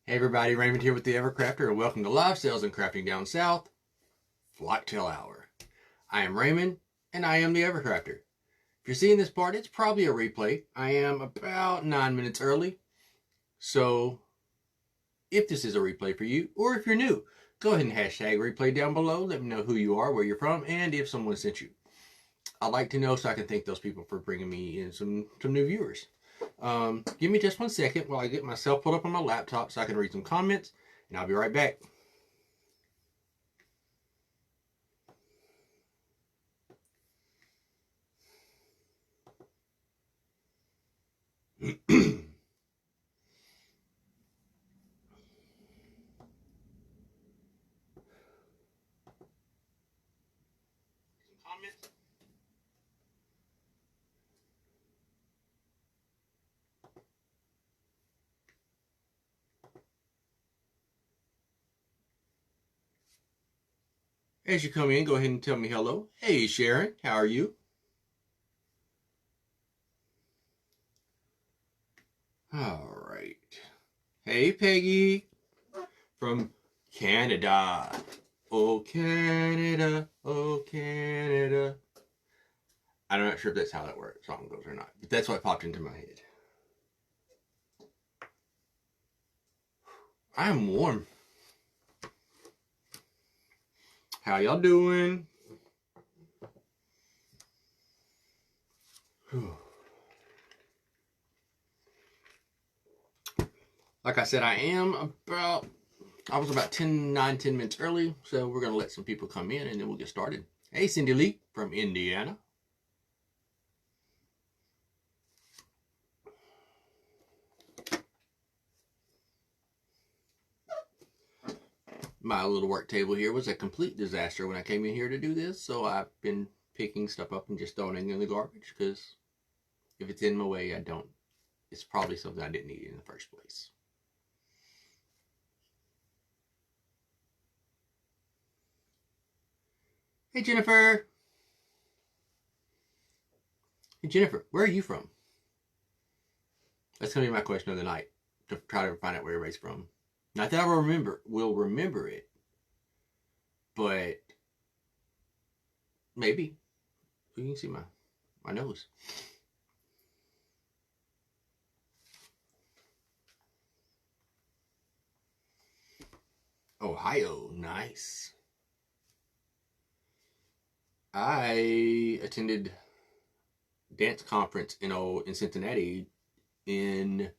Hey everybody, Raymond here with the Evercrafter, and welcome to Live Sales and Crafting Down South, Flocktail Hour. I am Raymond, and I am the Evercrafter. If you're seeing this part, it's probably a replay. I am about 9 minutes early, so if this is a replay for you, or if you're new, go ahead and hashtag replay down below. Let me know who you are, where you're from, and if someone sent you. I'd like to know so I can thank those people for bringing me in some new viewers. Give me just 1 second while I get myself pulled up on my laptop so I can read some comments, and I'll be right back. As you come in, go ahead and tell me hello. Hey, Sharon, how are you? All right. Hey, Peggy from Canada. Oh, Canada. Oh, Canada. I'm not sure if that's how that song goes or not, but that's what popped into my head. I'm warm. How y'all doing? Like I said, I was about 10 minutes early, so we're going to let some people come in and then we'll get started. Hey, Cindy Lee from Indiana. My little work table here was a complete disaster when I came in here to do this, so I've been picking stuff up and just throwing it in the garbage because if it's in my way, it's probably something I didn't need in the first place. Hey, Jennifer. Hey, Jennifer, where are you from? That's going to be my question of the night, to try to find out where everybody's from. Not that I will remember it, but maybe. You can see my nose. Ohio, nice. I attended dance conference in Cincinnati in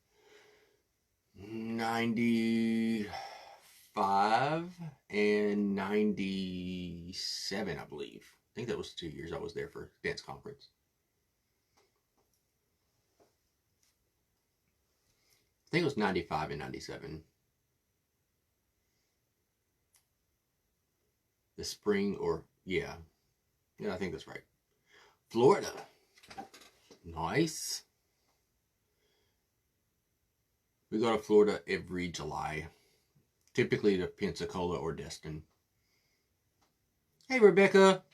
95 and 97, I believe. I think that was 2 years I was there for dance conference. I think it was 95 and 97. The spring yeah, I think that's right. Florida. Nice. We go to Florida every July. Typically to Pensacola or Destin. Hey, Rebecca.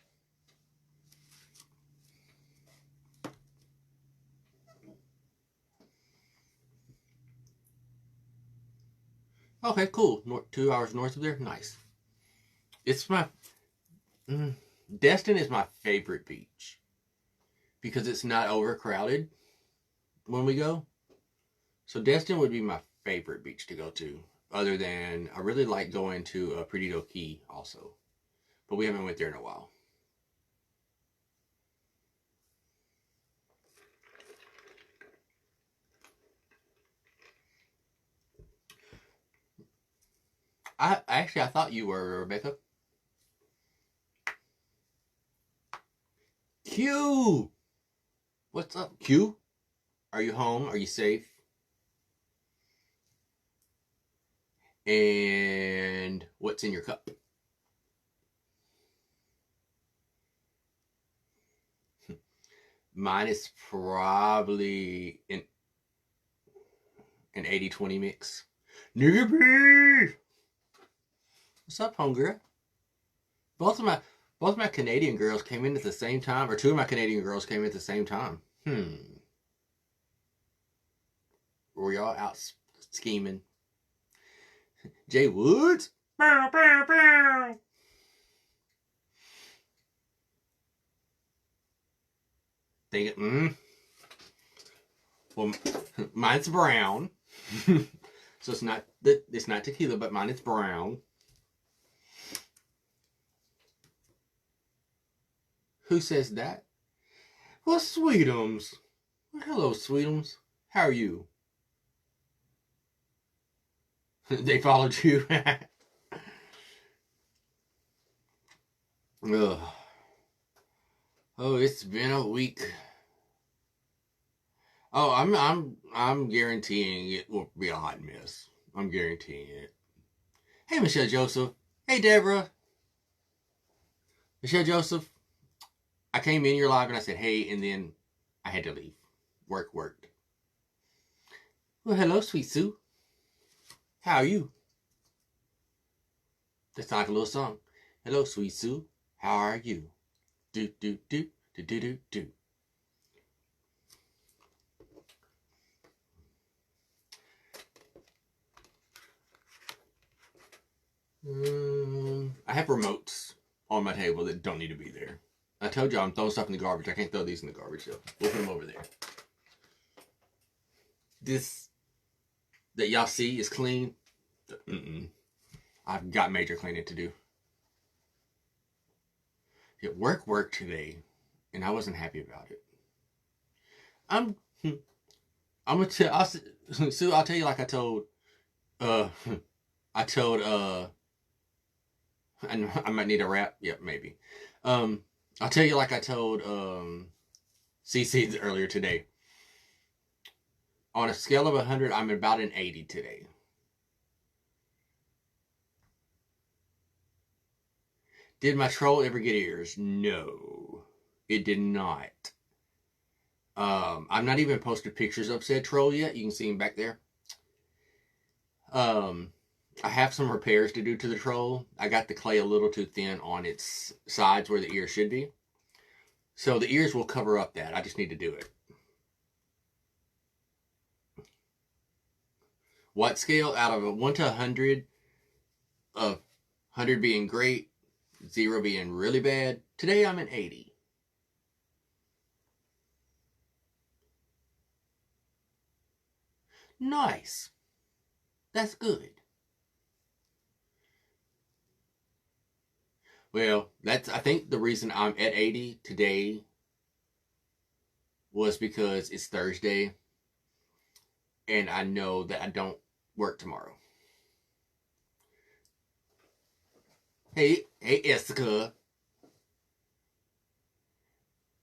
Okay, cool. 2 hours north of there. Nice. It's Destin is my favorite beach because it's not overcrowded when we go. So Destin would be my favorite beach to go to, other than I really like going to Perdido Key also, but we haven't went there in a while. I thought you were, Rebecca. Q! What's up, Q? Are you home? Are you safe? And what's in your cup? Mine is probably an 80-20 mix. Newbie! What's up, homegirl? Both of my Canadian girls came in at the same time, or two of my Canadian girls came in at the same time. Were y'all out scheming? Jay Woods. Bow, bow, bow. Think it, Well, mine's brown. So it's not tequila, but mine is brown. Who says that? Well, Sweetums. Well, hello, Sweetums. How are you? They followed you. Ugh. Oh, it's been a week. Oh, I'm guaranteeing it will be a hot mess. I'm guaranteeing it. Hey, Michelle Joseph. Hey, Deborah. Michelle Joseph. I came in your live and I said, hey, and then I had to leave. Work worked. Well, hello, sweet Sue. How are you? That's like a little song. Hello, sweet Sue. How are you? Do, do, do, do, do, do, do. I have remotes on my table that don't need to be there. I told you I'm throwing stuff in the garbage. I can't throw these in the garbage, so we'll put them over there. This that y'all see is clean. I've got major cleaning to do. Work today, and I wasn't happy about it. I'm gonna tell Sue. I'll tell you like I told. I might need a wrap. Yep, maybe. I'll tell you like I told CC earlier today. On a scale of 100, I'm about an 80 today. Did my troll ever get ears? No, it did not. I've not even posted pictures of said troll yet. You can see him back there. I have some repairs to do to the troll. I got the clay a little too thin on its sides where the ear should be. So the ears will cover up that. I just need to do it. What scale out of a 1 to 100, 100 being great, 0 being really bad? Today I'm an 80. Nice. That's good. Well, I think the reason I'm at 80 today was because it's Thursday and I know that I don't work tomorrow. Hey, Jessica.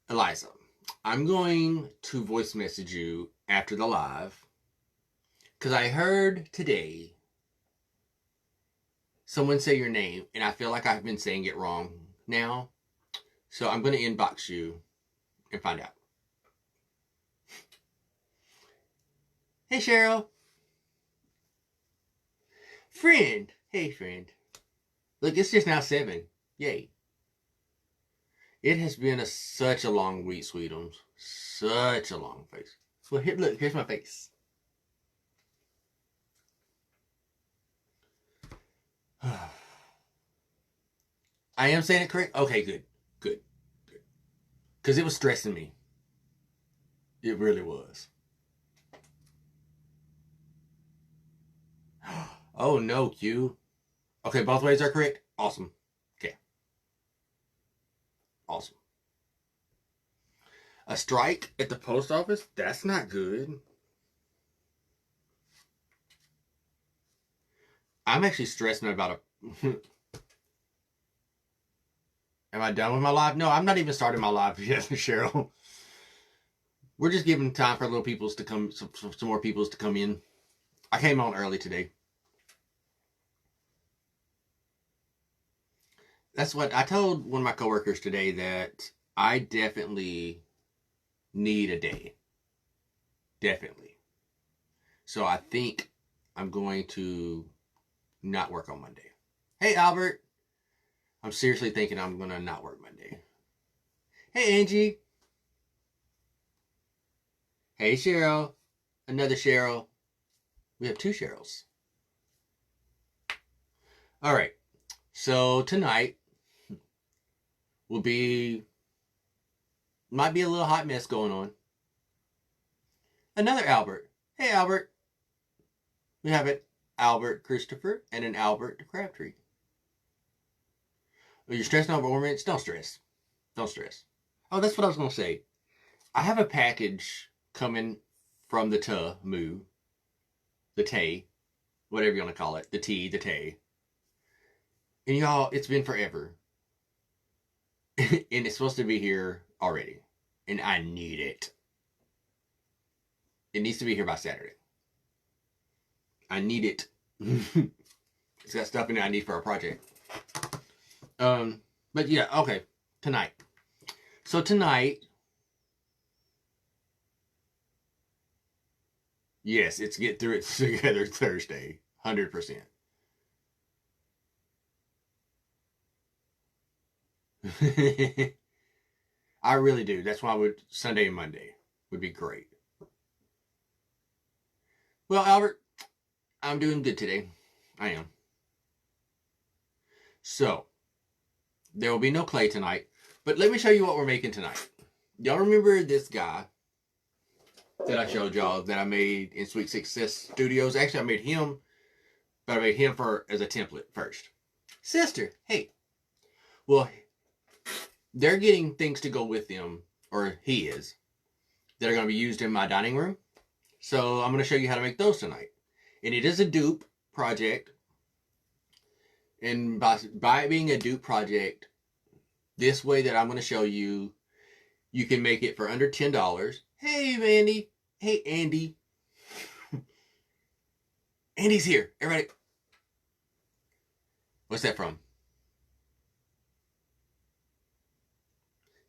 Eliza, I'm going to voice message you after the live because I heard today someone say your name, and I feel like I've been saying it wrong now. So I'm going to inbox you and find out. Hey, Cheryl. Friend. Hey, friend. Look, it's just now 7. Yay. It has been such a long week, Sweetums. Such a long face. Well, look, here's my face. I am saying it correct? Okay, good. Because it was stressing me. It really was. Oh, no, Q. Okay, both ways are correct? Awesome. Okay. Awesome. A strike at the post office? That's not good. I'm actually stressing about Am I done with my live? No, I'm not even starting my live yet, Cheryl. We're just giving time for little peoples to come, some more peoples to come in. I came on early today. That's what I told one of my coworkers today, that I definitely need a day. Definitely. So I think I'm going to not work on Monday. Hey, Albert. I'm seriously thinking I'm going to not work Monday. Hey, Angie. Hey, Cheryl. Another Cheryl. We have 2 Cheryls. All right. So tonight might be a little hot mess going on. Another Albert. Hey, Albert. We have an Albert Christopher and an Albert Crabtree. Are you stressing over ornaments? Don't stress. Don't stress. Oh, that's what I was going to say. I have a package coming from the Moo, the Tay, whatever you want to call it, the Tay. And y'all, it's been forever. And it's supposed to be here already. And I need it. It needs to be here by Saturday. I need it. It's got stuff in it I need for a project. But yeah, okay. Tonight. So tonight, yes, it's Get Through It Together Thursday. 100%. I really do. That's why Sunday and Monday would be great. Well, Albert, I'm doing good today. I am. So, there will be no clay tonight, but let me show you what we're making tonight. Y'all remember this guy that I showed y'all that I made in Sweet Success Studios? Actually, I made him, but I made him as a template first. Sister, hey. Well, they're getting things to go with them, or he is, that are going to be used in my dining room. So I'm going to show you how to make those tonight. And it is a dupe project. And by it being a dupe project, this way that I'm going to show you, you can make it for under $10. Hey, Andy. Hey, Andy. Andy's here. Everybody. What's that from?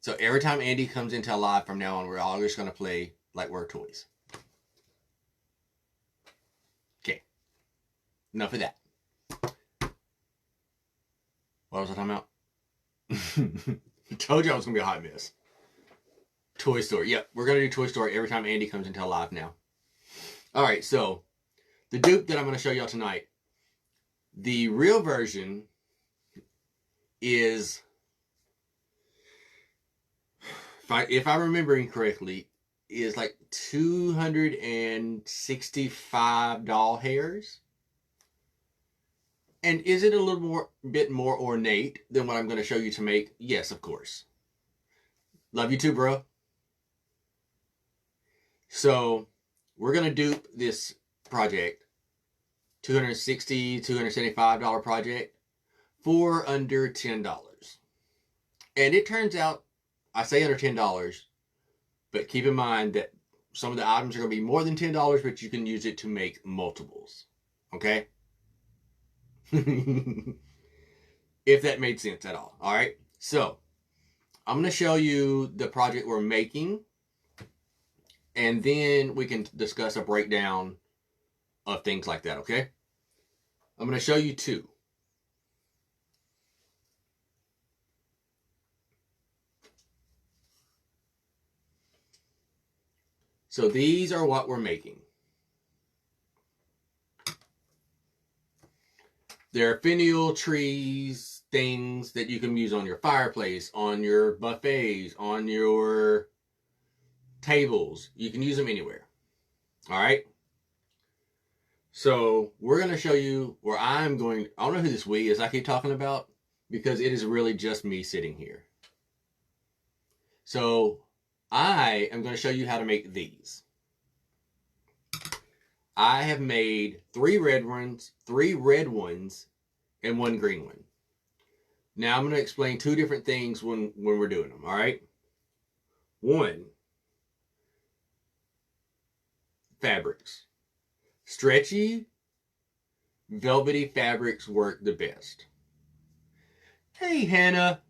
So every time Andy comes into a live from now on, we're all just going to play like we're toys. Okay. Enough of that. What was I talking about? I told you I was going to be a hot mess. Toy Story. Yep, we're going to do Toy Story every time Andy comes into a live now. All right, so the dupe that I'm going to show y'all tonight, the real version is, if I'm remembering correctly, is like 265 doll hairs. And is it a bit more ornate than what I'm going to show you to make? Yes, of course. Love you too, bro. So we're going to dupe this project, $260, $275 project, for under $10. And it turns out, I say under $10, but keep in mind that some of the items are going to be more than $10, but you can use it to make multiples. Okay? If that made sense at all. All right. So I'm going to show you the project we're making, and then we can discuss a breakdown of things like that. Okay. I'm going to show you two. So these are what we're making. They're finial trees, things that you can use on your fireplace, on your buffets, on your tables. You can use them anywhere. All right. So we're going to show you where I don't know who this we is I keep talking about, because it is really just me sitting here. So I am going to show you how to make these. I have made 3 red ones, and 1 green one. Now I'm going to explain 2 different things when we're doing them, all right? 1, fabrics. Stretchy, velvety fabrics work the best. Hey, Hannah.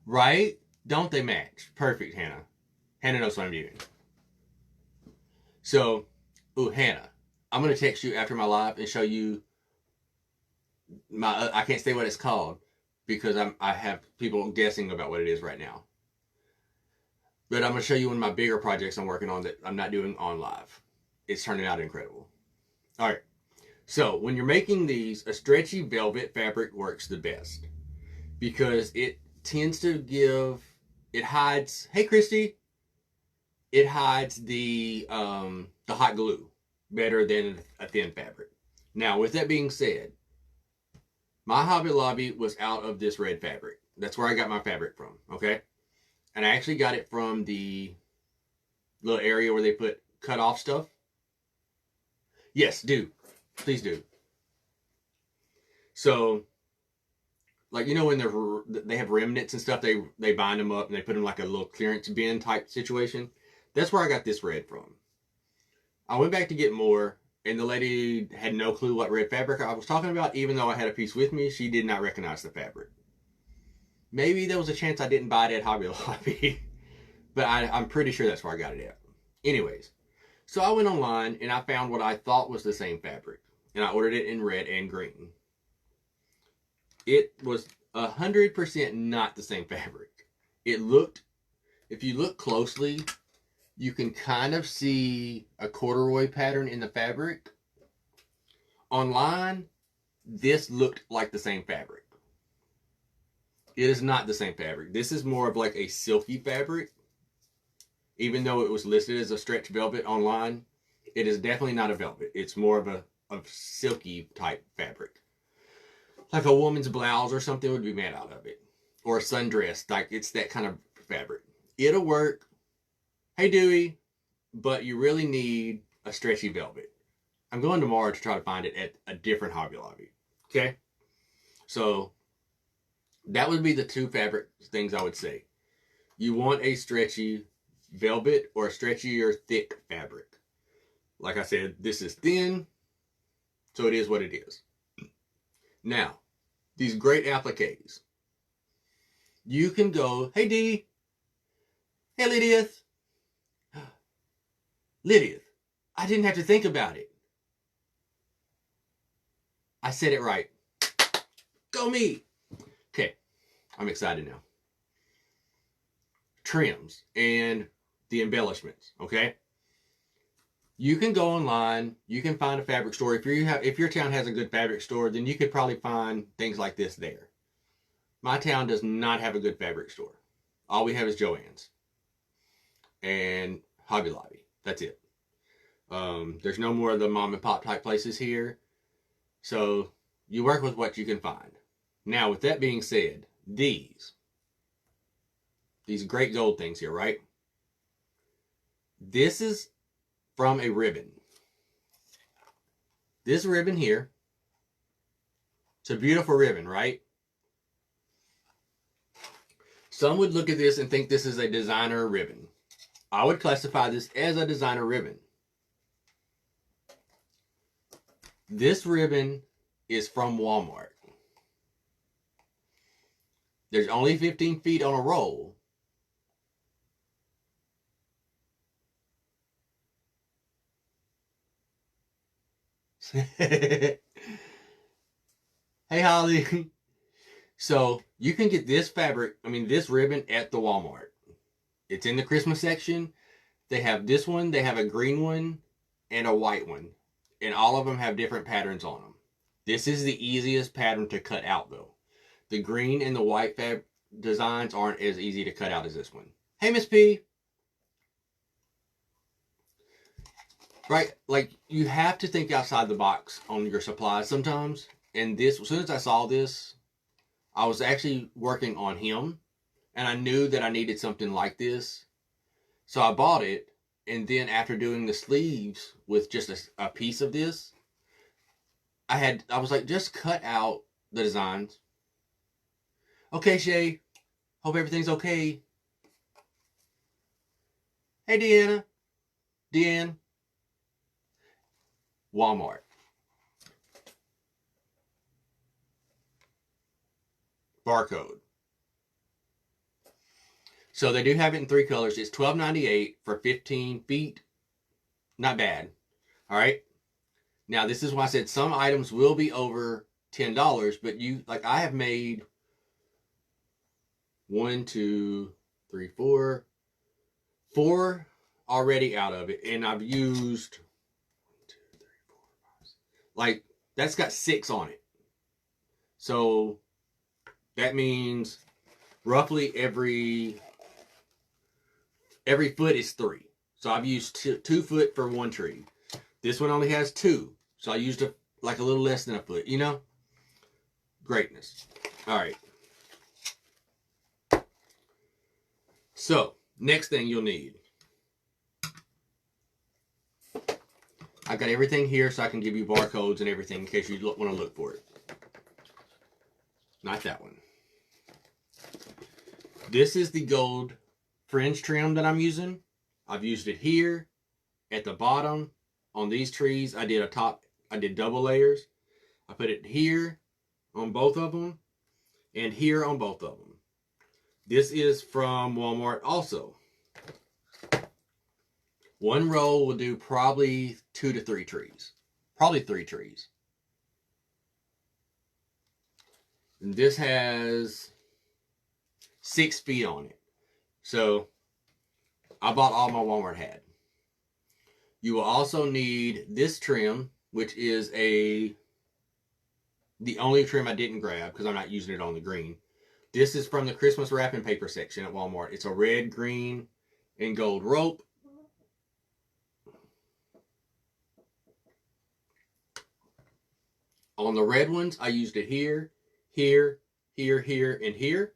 Right? Don't they match? Perfect, Hannah. Hannah knows what I'm doing. So, Hannah, I'm going to text you after my live and show you I can't say what it's called because I have people guessing about what it is right now. But I'm going to show you one of my bigger projects I'm working on that I'm not doing on live. It's turning out incredible. All right. So when you're making these, a stretchy velvet fabric works the best because it tends to it hides, hey Christy, it hides the hot glue better than a thin fabric. Now, with that being said, my Hobby Lobby was out of this red fabric. That's where I got my fabric from, okay? And I actually got it from the little area where they put cut off stuff. Yes, do. Please do. So, like, you know, when they have remnants and stuff, they bind them up and they put them like a little clearance bin type situation. That's where I got this red from. I went back to get more, and the lady had no clue what red fabric I was talking about. Even though I had a piece with me, she did not recognize the fabric. Maybe there was a chance I didn't buy it at Hobby Lobby, but I'm pretty sure that's where I got it at. Anyways, so I went online and I found what I thought was the same fabric, and I ordered it in red and green. It was 100% not the same fabric. It looked, if you look closely, you can kind of see a corduroy pattern in the fabric. Online, this looked like the same fabric. It is not the same fabric. This is more of like a silky fabric. Even though it was listed as a stretch velvet online, it is definitely not a velvet. It's more of a silky type fabric. Like a woman's blouse or something would be made out of it. Or a sundress. Like, it's that kind of fabric. It'll work. Hey, Dewey. But you really need a stretchy velvet. I'm going tomorrow to try to find it at a different Hobby Lobby. Okay? So, that would be the two fabric things I would say. You want a stretchy velvet or a stretchy or thick fabric. Like I said, this is thin, so it is what it is. Now, these great appliques. You can go, hey Dee, hey Lydiath. Lydiath, I didn't have to think about it. I said it right. Go me. Okay, I'm excited now. Trims and the embellishments, okay? You can go online, you can find a fabric store. If your town has a good fabric store, then you could probably find things like this there. My town does not have a good fabric store. All we have is Joann's and Hobby Lobby. That's it. There's no more of the mom and pop type places here. So you work with what you can find. Now, with that being said, these great gold things here, right? This is from a ribbon. This ribbon here, it's a beautiful ribbon, right? Some would look at this and think this is a designer ribbon. I would classify this as a designer ribbon. This ribbon is from Walmart. There's only 15 feet on a roll. Hey, Holly. So you can get this fabric, this ribbon at the Walmart. It's in the Christmas section. They have this one, they have a green one, and a white one. And all of them have different patterns on them. This is the easiest pattern to cut out, though. The green and the white designs aren't as easy to cut out as this one. Hey, Miss P. Right, like, you have to think outside the box on your supplies sometimes. And this, as soon as I saw this, I was actually working on him. And I knew that I needed something like this. So I bought it. And then after doing the sleeves with just a piece of this, I was like, just cut out the designs. Okay, Shay. Hope everything's okay. Hey, Deanna. Deanne. Walmart. Barcode. So they do have it in 3 colors. It's $12.98 for 15 feet. Not bad. All right. Now, this is why I said some items will be over $10, but I have made 1, 2, 3, 4 already out of it. And I've used 1, 2, 3, 4, 5, like That's got 6 on it. So that means roughly every foot is 3. So I've used 2 foot for one tree. This one only has 2. So I used like a little less than a foot, you know? Greatness. All right. So next thing you'll need. I've got everything here so I can give you barcodes and everything in case you want to look for it. Not that one. This is the gold fringe trim that I'm using. I've used it here, at the bottom, on these trees. I did double layers. I put it here on both of them, and here on both of them. This is from Walmart also. One roll will do probably 2 to 3 trees. Probably 3 trees. And this has 6 feet on it. So I bought all my Walmart had. You will also need this trim, which is the only trim I didn't grab because I'm not using it on the green. This is from the Christmas wrapping paper section at Walmart. It's a red, green, and gold rope. On the red ones, I used it here, here, here, here, and here.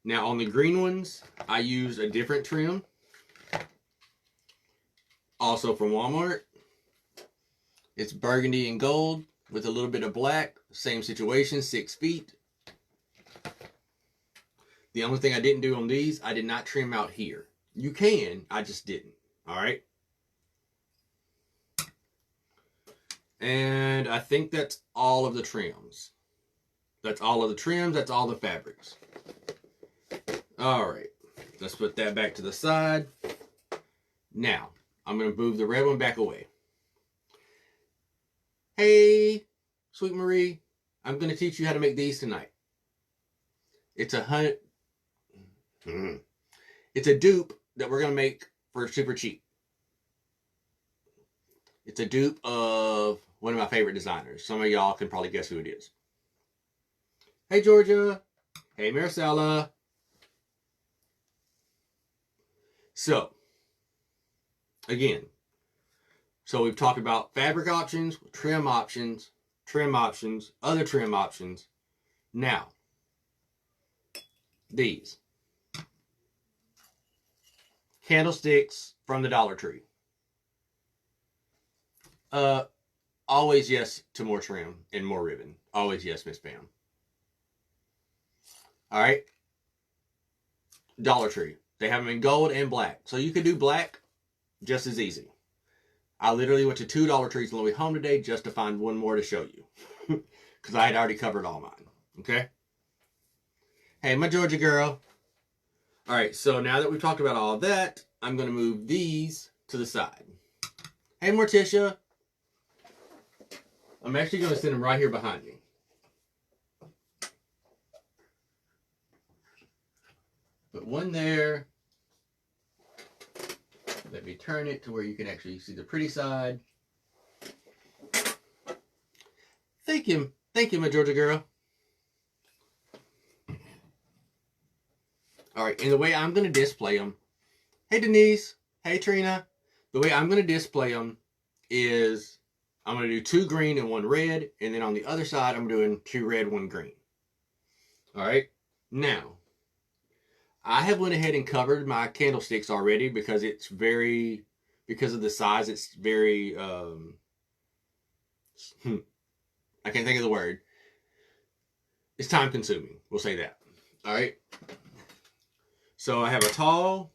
Now on the green ones, I used a different trim. Also from Walmart. It's burgundy and gold with a little bit of black. Same situation, 6 feet. The only thing I didn't do on these, I did not trim out here. You can, I just didn't. All right. And I think that's all of the trims. That's all of the trims. That's all the fabrics. All right. Let's put that back to the side. Now, I'm going to move the red one back away. Hey, Sweet Marie, I'm going to teach you how to make these tonight. It's a dupe that we're going to make for super cheap. It's a dupe of one of my favorite designers. Some of y'all can probably guess who it is. Hey, Georgia. Hey, Maricela. So, again, we've talked about fabric options, trim options, other trim options. Now, these candlesticks from the Dollar Tree. Always yes to more trim and more ribbon. Always yes, Miss Pam. All right. Dollar Tree. They have them in gold and black. So you could do black just as easy. I literally went to 2 Dollar Trees on the way home today just to find one more to show you. Because I had already covered all mine. Okay? Hey, my Georgia girl. All right, so now that we've talked about all of that, I'm going to move these to the side. Hey, Morticia. I'm actually going to send them right here behind me. Put one there. Let me turn it to where you can actually see the pretty side. Thank you, my Georgia girl. All right, and the way I'm going to display them. Hey, Denise. Hey, Trina. The way I'm going to display them is I'm going to do 2 green and 1 red. And then on the other side, I'm doing 2 red, 1 green. All right. Now, I have went ahead and covered my candlesticks already because because of the size, it's very, I can't think of the word. It's time consuming. We'll say that. All right. So I have a tall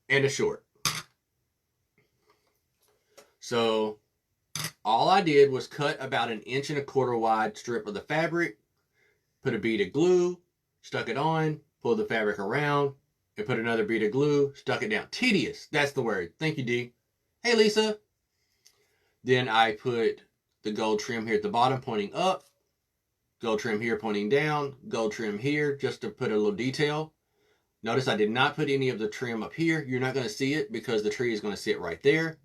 and a short. So all I did was cut about 1 1/4 inch wide strip of the fabric, put a bead of glue, stuck it on, pulled the fabric around, and put another bead of glue, stuck it down. Tedious, that's the word. Thank you, Dee. Hey, Lisa. Then I put the gold trim here at the bottom pointing up, gold trim here pointing down, gold trim here just to put a little detail. Notice I did not put any of the trim up here. You're not going to see it because the tree is going to sit right there.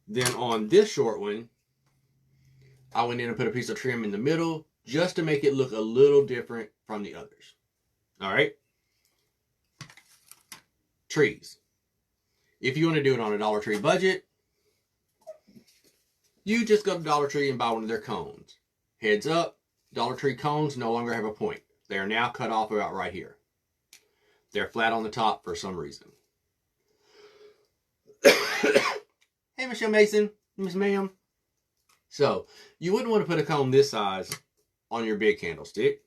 Then on this short one, I went in and put a piece of trim in the middle just to make it look a little different from the others. All right. Trees. If you want to do it on a Dollar Tree budget, you just go to Dollar Tree and buy one of their cones. Heads up, Dollar Tree cones no longer have a point. They are now cut off about right here. They're flat on the top for some reason. Hey, Michelle Mason, Miss Ma'am. So, you wouldn't want to put a cone this size on your big candlestick.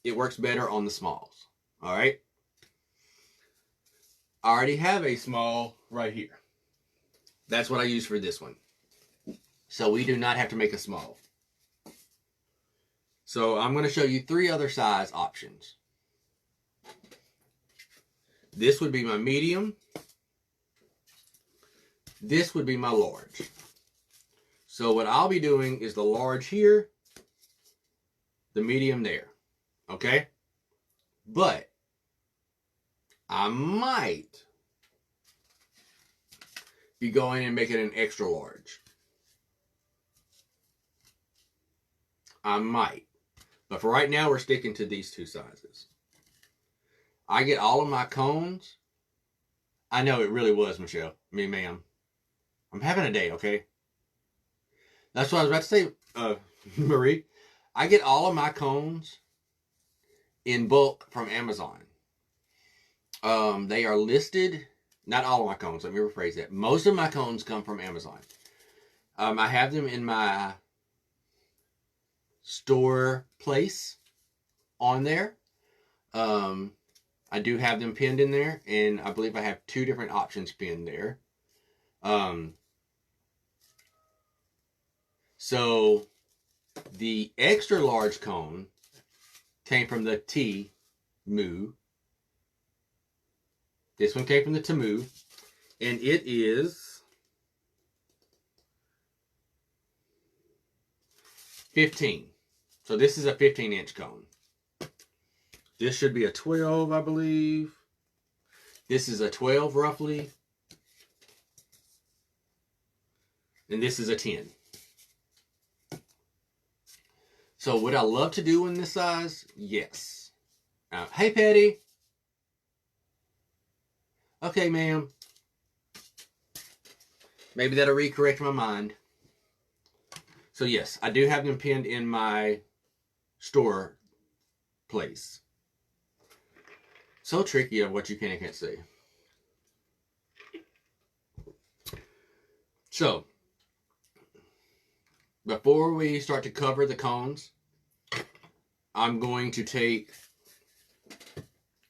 It works better on the smalls. All right? I already have a small right here. That's what I use for this one. So we do not have to make a small. So I'm going to show you 3 other size options. This would be my medium. This would be my large. So what I'll be doing is the large here, the medium there. Okay? But I might be going and making an extra large. I might. But for right now, we're sticking to these 2 sizes. I get all of my cones. I know it really was, Michelle. Me, ma'am. I'm having a day, okay? That's what I was about to say, Marie. I get all of my cones in bulk from Amazon. They are listed, not all of my cones, let me rephrase that. Most of my cones come from Amazon. I have them in my store place on there. I do have them pinned in there, and I believe I have 2 different options pinned there. So the extra large cone came from the Temu. This one came from the Temu, and it is 15. So this is a 15-inch cone. This should be a 12, I believe. This is a 12, roughly. And this is a 10. So would I love to do in this size? Yes. Hey, Patty. Okay, ma'am. Maybe that'll recorrect my mind. So yes, I do have them pinned in my store place. So tricky of what you can and can't see. So, before we start to cover the cones, I'm going to take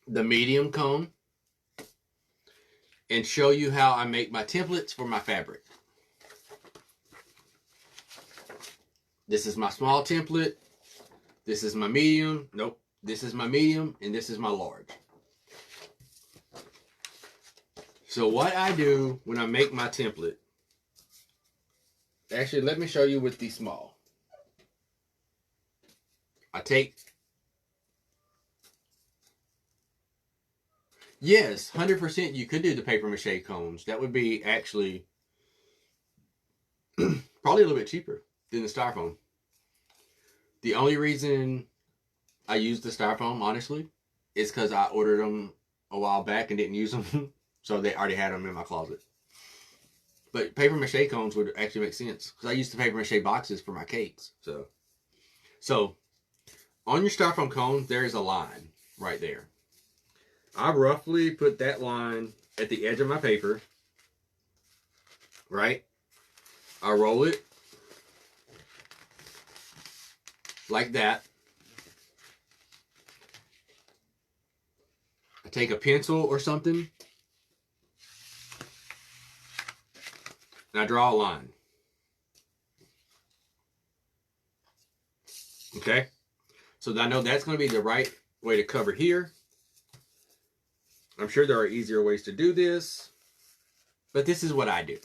the medium cone and show you how I make my templates for my fabric. This is my small template. This is my medium. Nope. This is my medium, and this is my large. So what I do when I make my template, actually, let me show you with the small. I take, yes, 100% you could do the paper mache cones. That would be actually probably a little bit cheaper than the styrofoam. The only reason I use the styrofoam, honestly, is because I ordered them a while back and didn't use them. So they already had them in my closet. But paper mache cones would actually make sense, because I used the paper mache boxes for my cakes. So on your styrofoam cone, there is a line right there. I roughly put that line at the edge of my paper, right? I roll it like that. I take a pencil or something, and I draw a line. Okay? So I know that's going to be the right way to cover here. I'm sure there are easier ways to do this, but this is what I do.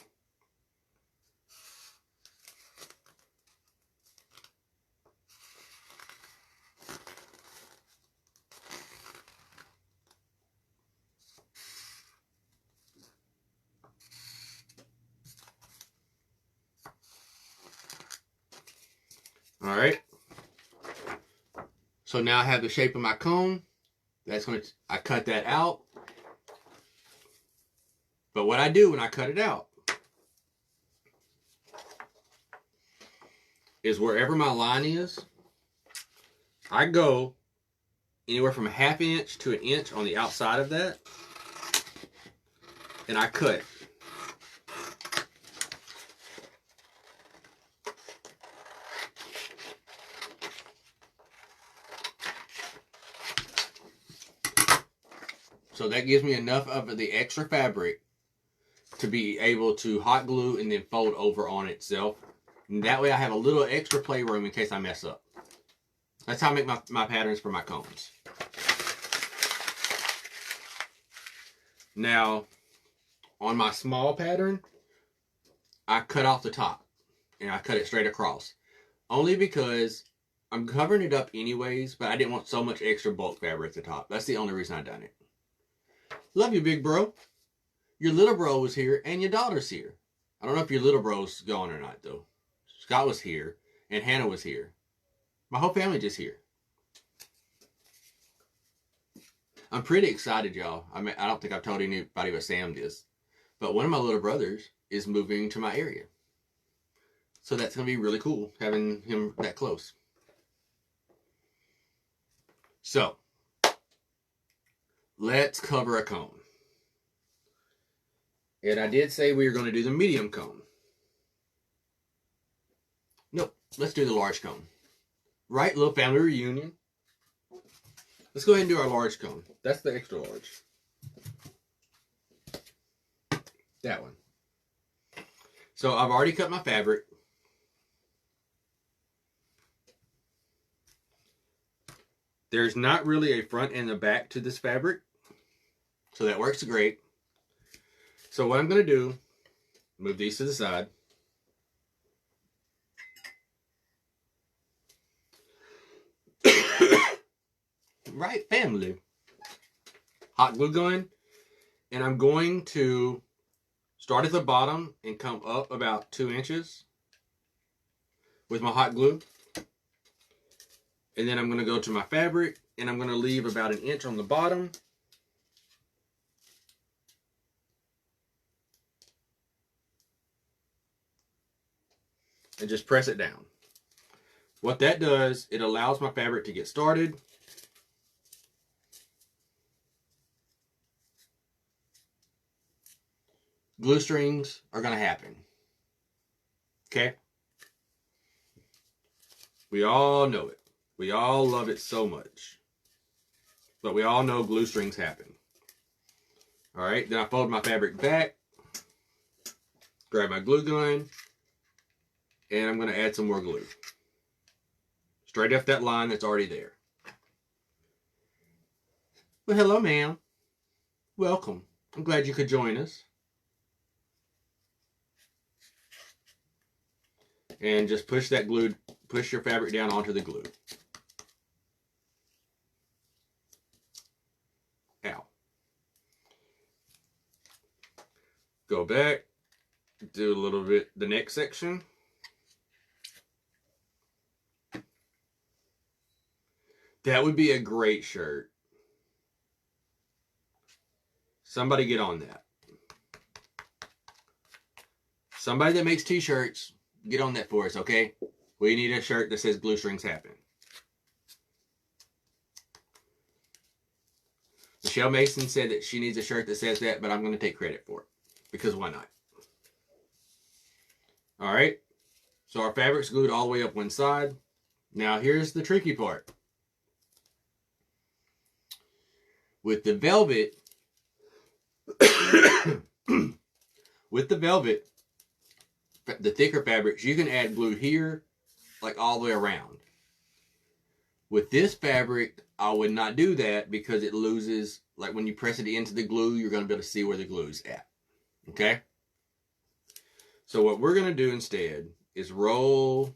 All right. So now I have the shape of my cone. I cut that out. But what I do when I cut it out is wherever my line is, I go anywhere from a ½ inch to an inch on the outside of that, and I cut. So that gives me enough of the extra fabric to be able to hot glue and then fold over on itself. And that way I have a little extra playroom in case I mess up. That's how I make my patterns for my cones. Now, on my small pattern, I cut off the top and I cut it straight across. Only because I'm covering it up anyways, but I didn't want so much extra bulk fabric at the top. That's the only reason I done it. Love you, big bro. Your little bro was here and your daughter's here. I don't know if your little bro's gone or not, though. Scott was here and Hannah was here. My whole family just here. I'm pretty excited, y'all. I mean, I don't think I've told anybody but Sam this, but one of my little brothers is moving to my area. So that's going to be really cool, having him that close. So, let's cover a cone. And I did say we were going to do the medium cone. Nope, let's do the large cone. Right, little family reunion. Let's go ahead and do our large cone. That's the extra large. That one. So I've already cut my fabric. There's not really a front and a back to this fabric. So that works great. So what I'm going to do, move these to the side. Right, family. Hot glue gun. And I'm going to start at the bottom and come up about 2 inches with my hot glue. And then I'm going to go to my fabric and I'm going to leave about 1 inch on the bottom. And just press it down. What that does, it allows my fabric to get started. Glue strings are going to happen. Okay? We all know it. We all love it so much. But we all know glue strings happen. Alright, then I fold my fabric back. Grab my glue gun. And I'm going to add some more glue. Straight off that line that's already there. Well, hello, ma'am. Welcome. I'm glad you could join us. And just push that glue, push your fabric down onto the glue. Ow. Go back, do a little bit the next section. That would be a great shirt. Somebody get on that. Somebody that makes t-shirts, get on that for us, okay? We need a shirt that says glue strings happen. Michelle Mason said that she needs a shirt that says that, but I'm going to take credit for it. Because why not? Alright. So our fabric's glued all the way up one side. Now here's the tricky part. With the velvet, the thicker fabrics, you can add glue here, like all the way around. With this fabric, I would not do that because it loses, like when you press it into the glue, you're going to be able to see where the glue's at. Okay? So what we're going to do instead is roll,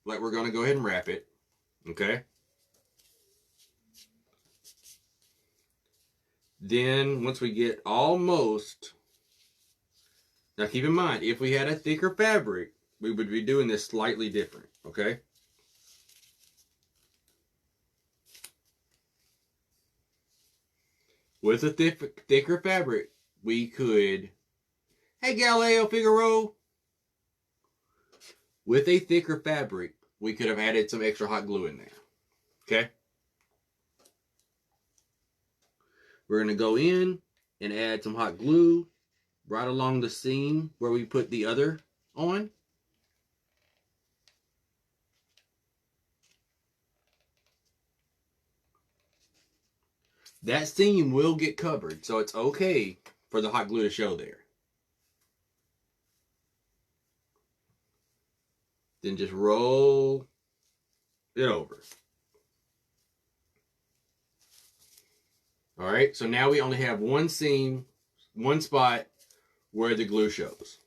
like we're going to go ahead and wrap it. Okay? Then, once we get almost, now keep in mind, if we had a thicker fabric, we would be doing this slightly different, okay? With a thicker fabric, we could... Hey, Galileo Figaro! With a thicker fabric, we could have added some extra hot glue in there. Okay? We're going to go in and add some hot glue right along the seam where we put the other on. That seam will get covered, so it's okay for the hot glue to show there. Then just roll it over. All right, so now we only have one seam, one spot where the glue shows.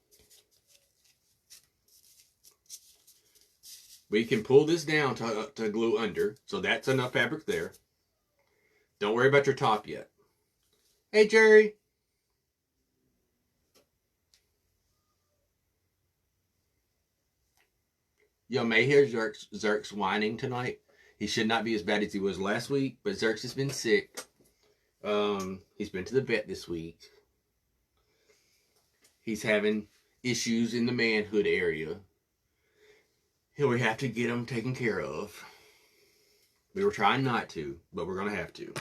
We can pull this down to glue under, so that's enough fabric there. Don't worry about your top yet. Hey, Jerry. You may hear Zerk's whining tonight. He should not be as bad as he was last week, but Zerk's has been sick. He's been to the vet this week. He's having issues in the manhood area. We have to get him taken care of. We were trying not to, but we're going to have to.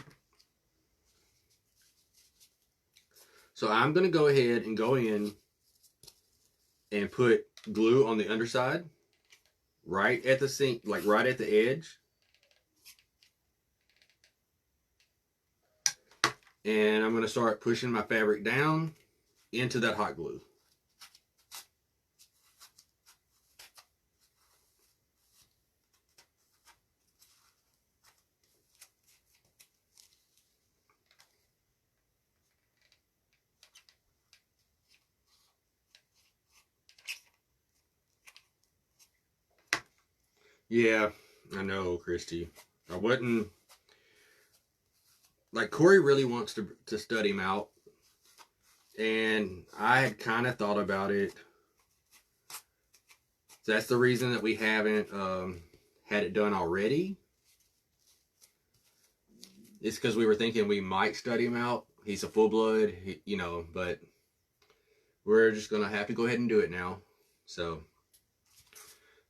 So I'm going to go ahead and go in and put glue on the underside, right at the sink, like right at the edge. And I'm going to start pushing my fabric down into that hot glue. Yeah, I know, Christy. I wouldn't... Like, Corey really wants to study him out. And I had kind of thought about it. So that's the reason that we haven't had it done already. It's because we were thinking we might study him out. He's a full-blood, you know, but we're just going to have to go ahead and do it now. So,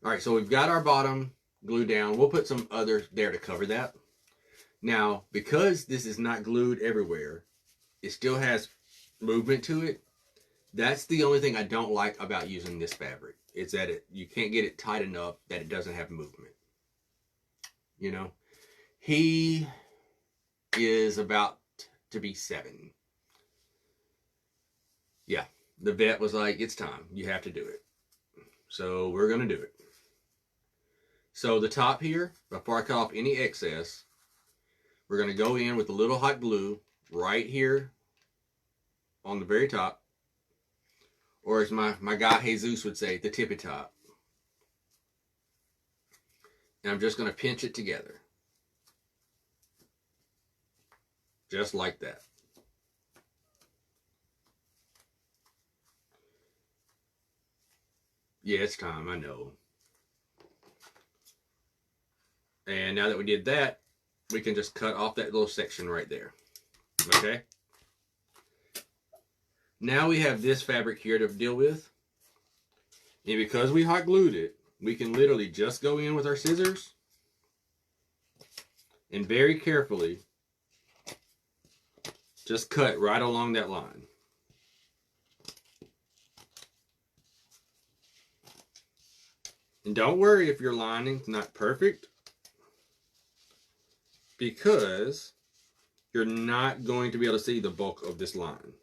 all right, so we've got our bottom glued down. We'll put some others there to cover that. Now, because this is not glued everywhere, it still has movement to it. That's the only thing I don't like about using this fabric. It's that you can't get it tight enough that it doesn't have movement. You know, he is about to be 7. Yeah, the vet was like, it's time. You have to do it. So we're going to do it. So the top here, before I cut off any excess, we're going to go in with a little hot glue right here on the very top. Or as my guy Jesus would say, the tippy top. And I'm just going to pinch it together. Just like that. Yeah, it's time, I know. And now that we did that, we can just cut off that little section right there. Okay? Now we have this fabric here to deal with. And because we hot glued it, we can literally just go in with our scissors and very carefully just cut right along that line. And don't worry if your lining's not perfect, because you're not going to be able to see the bulk of this line.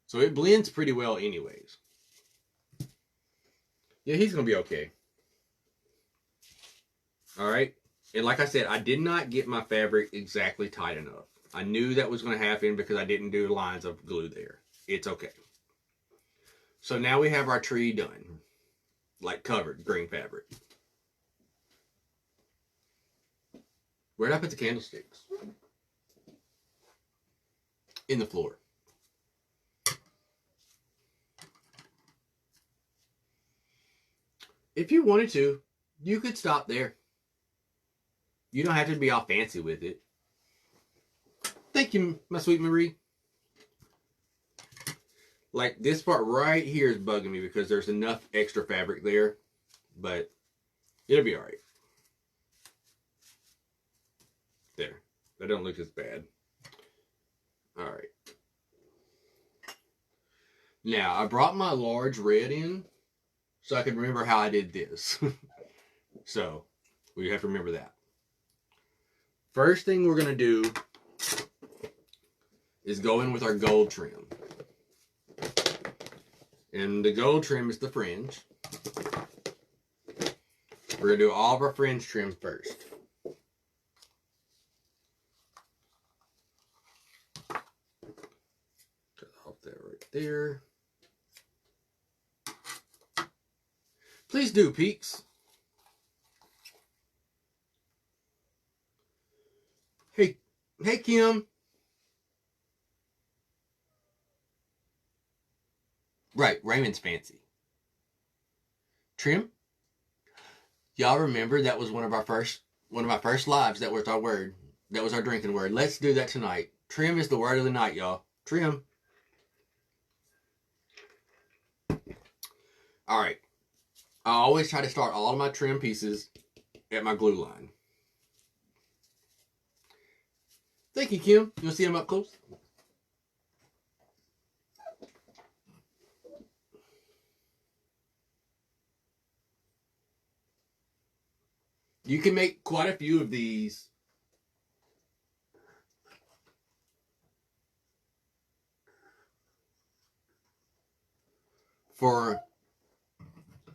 So it blends pretty well anyways. Yeah, he's going to be okay. All right. And like I said, I did not get my fabric exactly tight enough. I knew that was going to happen because I didn't do lines of glue there. It's okay. So now we have our tree done. Like covered, green fabric. Where did I put the candlesticks? In the floor. If you wanted to, you could stop there. You don't have to be all fancy with it. Thank you, my sweet Marie. Like, this part right here is bugging me because there's enough extra fabric there, but it'll be all right. There. That don't look as bad. All right. Now, I brought my large red in so I can remember how I did this. So, we have to remember that. First thing we're going to do is go in with our gold trim. And the gold trim is the fringe. We're going to do all of our fringe trim first. Cut off that right there. Please do, peeks. Hey, Kim. Right, Raymond's fancy. Trim? Y'all remember that was one of my first lives. That was our word. That was our drinking word. Let's do that tonight. Trim is the word of the night, y'all. Trim. All right. I always try to start all of my trim pieces at my glue line. Thank you, Kim. You want to see them up close? You can make quite a few of these. I'm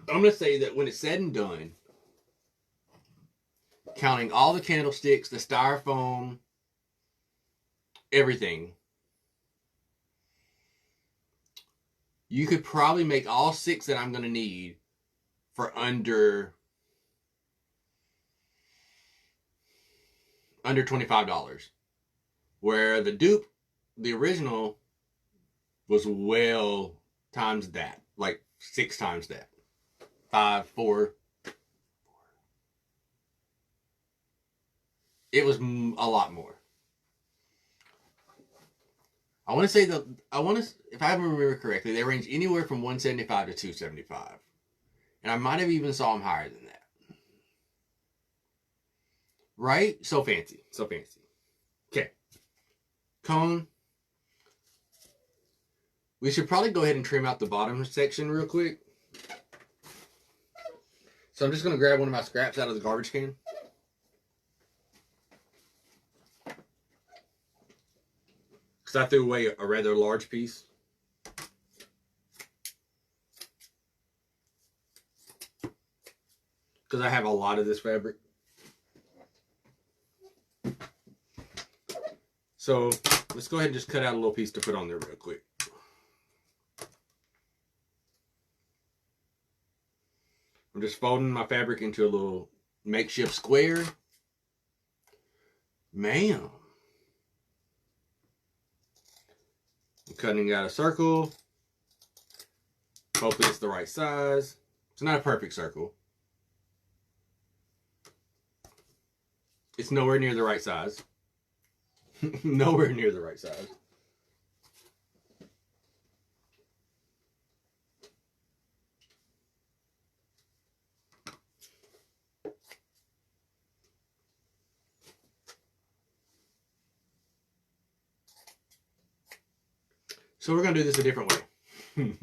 going to say that when it's said and done, counting all the candlesticks, the styrofoam, everything, you could probably make all 6 that I'm going to need for under $25. Where the dupe, the original, was well times that. Like 6 times that. 5, 4. It was a lot more. I want to say if I remember correctly, they range anywhere from 175 to 275. And I might have even saw them higher than that. Right? So fancy. So fancy. Okay. Cone. We should probably go ahead and trim out the bottom section real quick. So I'm just going to grab one of my scraps out of the garbage can. Because I threw away a rather large piece. Because I have a lot of this fabric. So let's go ahead and just cut out a little piece to put on there real quick. I'm just folding my fabric into a little makeshift square. Man. I'm cutting out a circle. Hopefully it's the right size. It's not a perfect circle. It's nowhere near the right size. Nowhere near the right size. So we're going to do this a different way.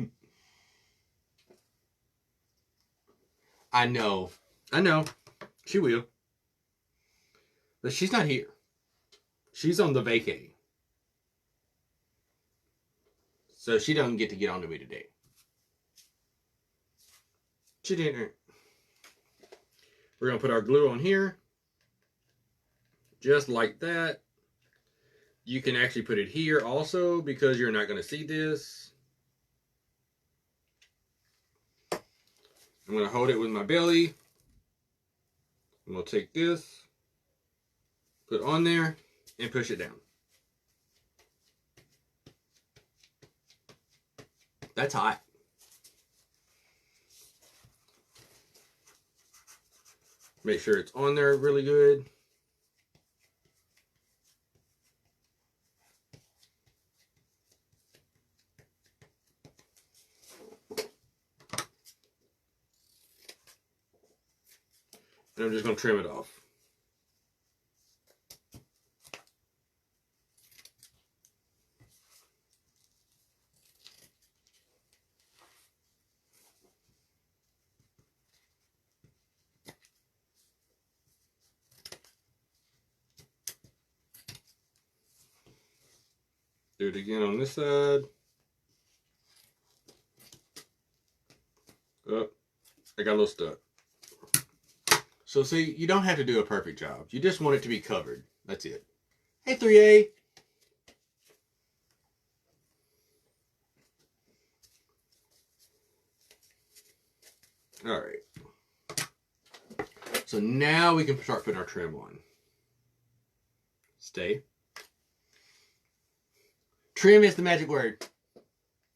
I know. She will. But she's not here. She's on the vacay. So she doesn't get to get on to me today. She didn't. We're going to put our glue on here. Just like that. You can actually put it here also because you're not going to see this. I'm going to hold it with my belly. I'm going to take this, put it on there, and push it down. That's hot. Make sure it's on there really good. And I'm just going to trim it off. Do it again on this side. Oh, I got a little stuck. So see, you don't have to do a perfect job. You just want it to be covered. That's it. Hey, 3A. All right. So now we can start putting our trim on. Stay. Trim is the magic word.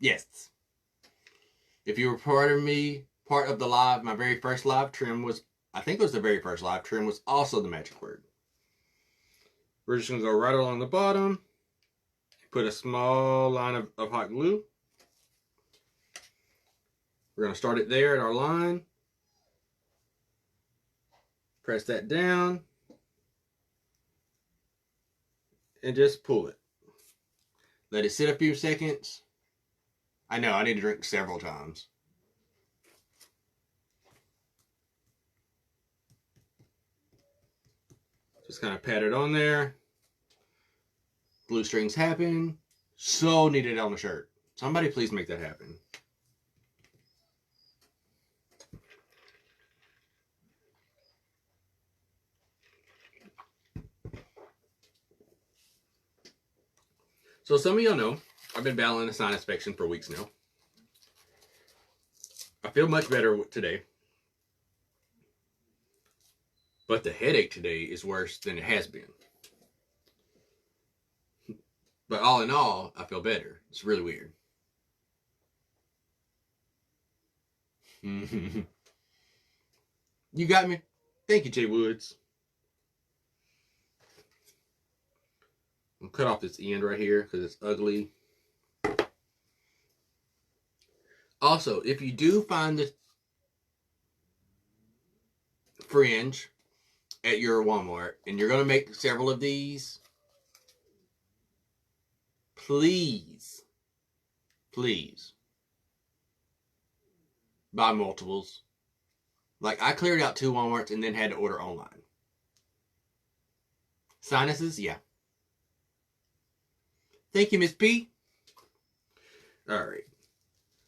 Yes. If you were part of the live, my very first live, trim was, I think it was the very first live, trim was also the magic word. We're just going to go right along the bottom. Put a small line of hot glue. We're going to start it there at our line. Press that down. And just pull it. Let it sit a few seconds. I know, I need to drink several times. Just kind of pat it on there. Glue strings happen. So needed on the shirt. Somebody please make that happen. So some of y'all know, I've been battling a sinus infection for weeks now. I feel much better today. But the headache today is worse than it has been. But all in all, I feel better. It's really weird. You got me? Thank you, Jay Woods. I'll cut off this end right here because it's ugly. Also, if you do find the fringe at your Walmart and you're going to make several of these, please buy multiples. Like, I cleared out 2 Walmarts and then had to order online. Sinuses, yeah. Thank you, Miss P. All right.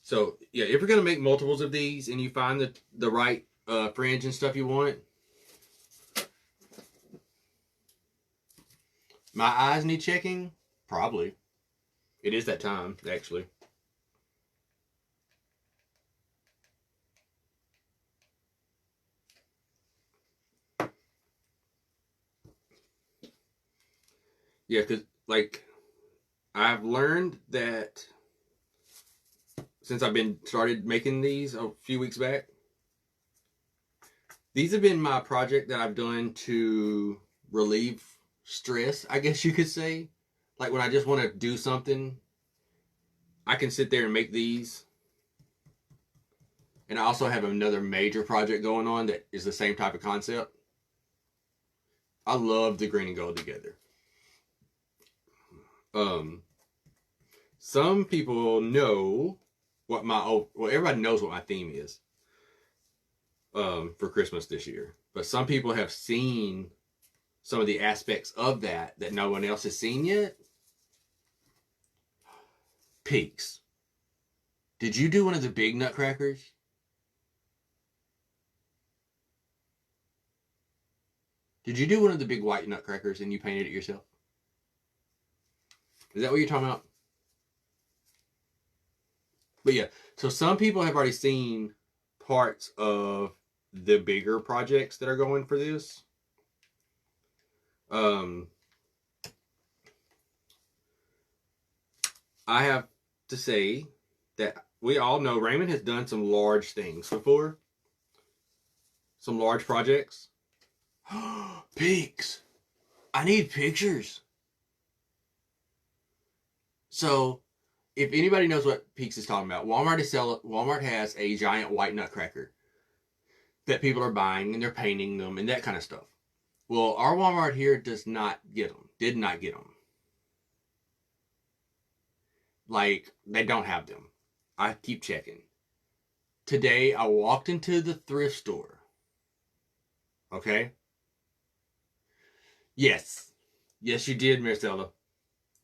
So, yeah, if you're going to make multiples of these and you find the right fringe and stuff you want, my eyes need checking? Probably. It is that time, actually. Yeah, because, like, I've learned that since I've been started making these a few weeks back, these have been my project that I've done to relieve stress, I guess you could say. Like, when I just want to do something, I can sit there and make these. And I also have another major project going on that is the same type of concept. I love the green and gold together. Some people know what everybody knows what my theme is for Christmas this year. But some people have seen some of the aspects of that no one else has seen yet. Peaks. Did you do one of the big nutcrackers? Did you do one of the big white nutcrackers and you painted it yourself? Is that what you're talking about? But yeah, so some people have already seen parts of the bigger projects that are going for this. I have to say that we all know Raymond has done some large things before. Some large projects. Peaks. I need pictures. So, if anybody knows what Peaks is talking about, Walmart has a giant white nutcracker that people are buying and they're painting them and that kind of stuff. Well, our Walmart here does not get them. Did not get them. Like, they don't have them. I keep checking. Today, I walked into the thrift store. Okay? Yes. Yes, you did, Marcella.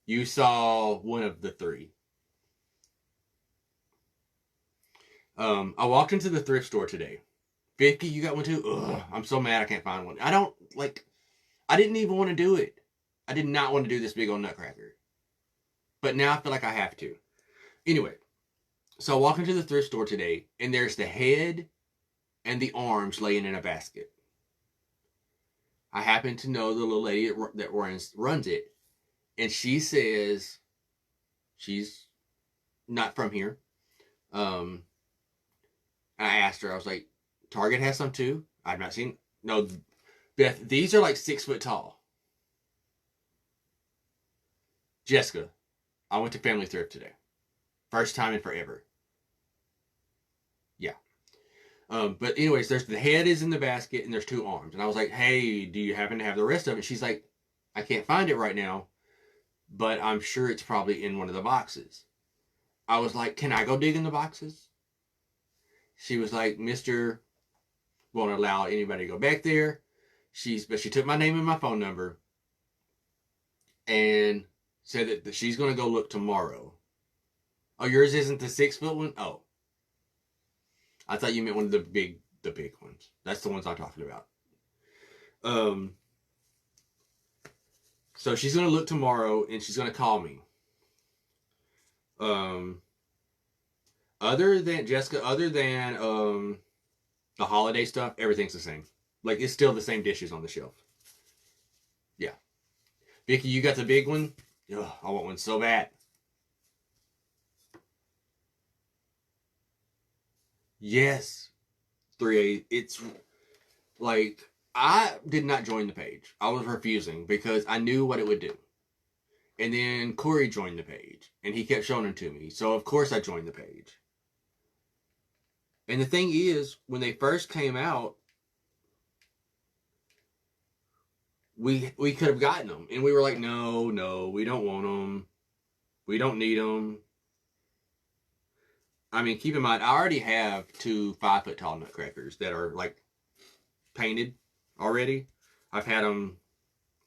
You saw one of the three. I walked into the thrift store today. Vicky, you got one too? Ugh, I'm so mad I can't find one. I didn't even want to do it. I did not want to do this big old nutcracker. But now I feel like I have to. Anyway, so I walk into the thrift store today, and there's the head and the arms laying in a basket. I happen to know the little lady that runs it, and she says she's not from here. I asked her, I was like, Target has some too? I've not seen. No, Beth, these are like 6 foot tall. Jessica, I went to Family Thrift today. First time in forever. Yeah. But anyways, there's the head is in the basket and there's 2 arms. And I was like, hey, do you happen to have the rest of it? She's like, I can't find it right now, but I'm sure it's probably in one of the boxes. I was like, can I go dig in the boxes? She was like, Mr. won't allow anybody to go back there. But she took my name and my phone number and said that she's going to go look tomorrow. Oh, yours isn't the 6 foot one? Oh. I thought you meant one of the big ones. That's the ones I'm talking about. So she's going to look tomorrow and she's going to call me. Other than the holiday stuff, everything's the same. Like, it's still the same dishes on the shelf. Yeah. Vicky, you got the big one? Ugh, I want one so bad. Yes. 3A. It's like, I did not join the page. I was refusing because I knew what it would do. And then Corey joined the page and he kept showing them to me. So of course I joined the page. And the thing is, when they first came out, we could have gotten them. And we were like, no, we don't want them. We don't need them. I mean, keep in mind, I already have 2 5 foot tall nutcrackers that are like painted already. I've had them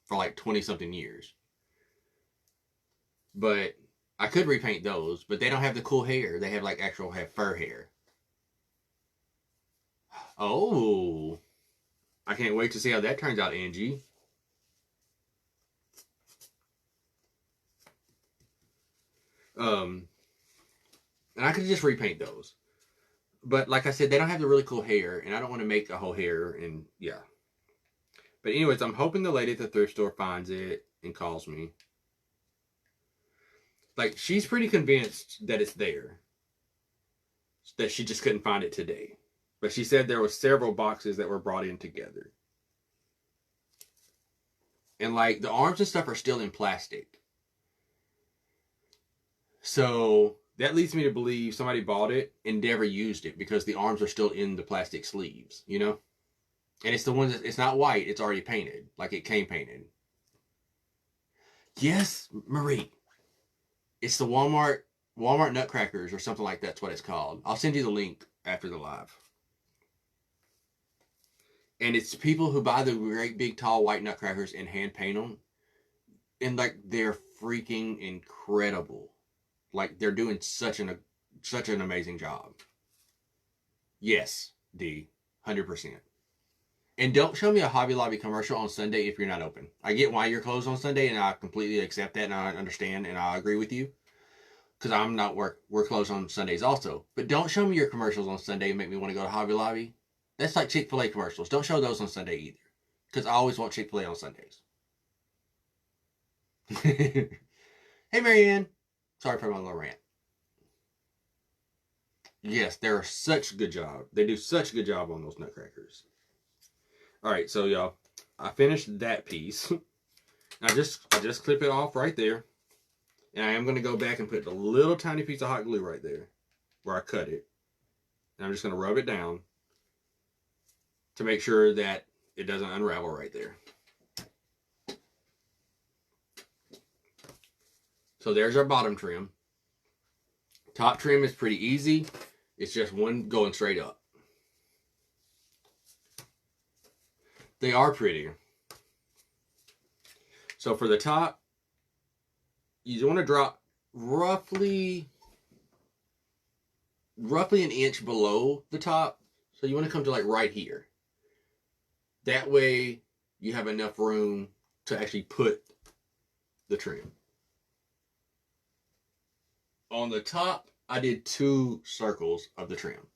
for like 20 something years. But I could repaint those, but they don't have the cool hair. They have have fur hair. Oh, I can't wait to see how that turns out, Angie. And I could just repaint those. But like I said, they don't have the really cool hair, and I don't want to make a whole hair, and yeah. But anyways, I'm hoping the lady at the thrift store finds it and calls me. Like, she's pretty convinced that it's there. That she just couldn't find it today. But she said there were several boxes that were brought in together. And like, the arms and stuff are still in plastic. So that leads me to believe somebody bought it and never used it because the arms are still in the plastic sleeves, you know? And it's the one that, it's not white, it's already painted. Like, it came painted. Yes, Marie. It's the Walmart Nutcrackers or something like that's what it's called. I'll send you the link after the live. And it's people who buy the great big tall white nutcrackers and hand paint them. And like, they're freaking incredible. Like, they're doing such an amazing job. Yes, D, 100%. And don't show me a Hobby Lobby commercial on Sunday if you're not open. I get why you're closed on Sunday, and I completely accept that, and I understand, and I agree with you. Because I'm not we're closed on Sundays also. But don't show me your commercials on Sunday and make me want to go to Hobby Lobby. That's like Chick-fil-A commercials. Don't show those on Sunday either. Because I always want Chick-fil-A on Sundays. Hey, Marianne. Sorry for my little rant. Yes, they're such a good job. They do such a good job on those nutcrackers. All right, so y'all, I finished that piece. I just clip it off right there. And I am going to go back and put a little tiny piece of hot glue right there where I cut it. And I'm just going to rub it down to make sure that it doesn't unravel right there. So there's our bottom trim. Top trim is pretty easy. It's just one going straight up. They are prettier. So for the top, you want to drop roughly an inch below the top. So you want to come to like right here. That way you have enough room to actually put the trim. On the top, I did 2 circles of the trim.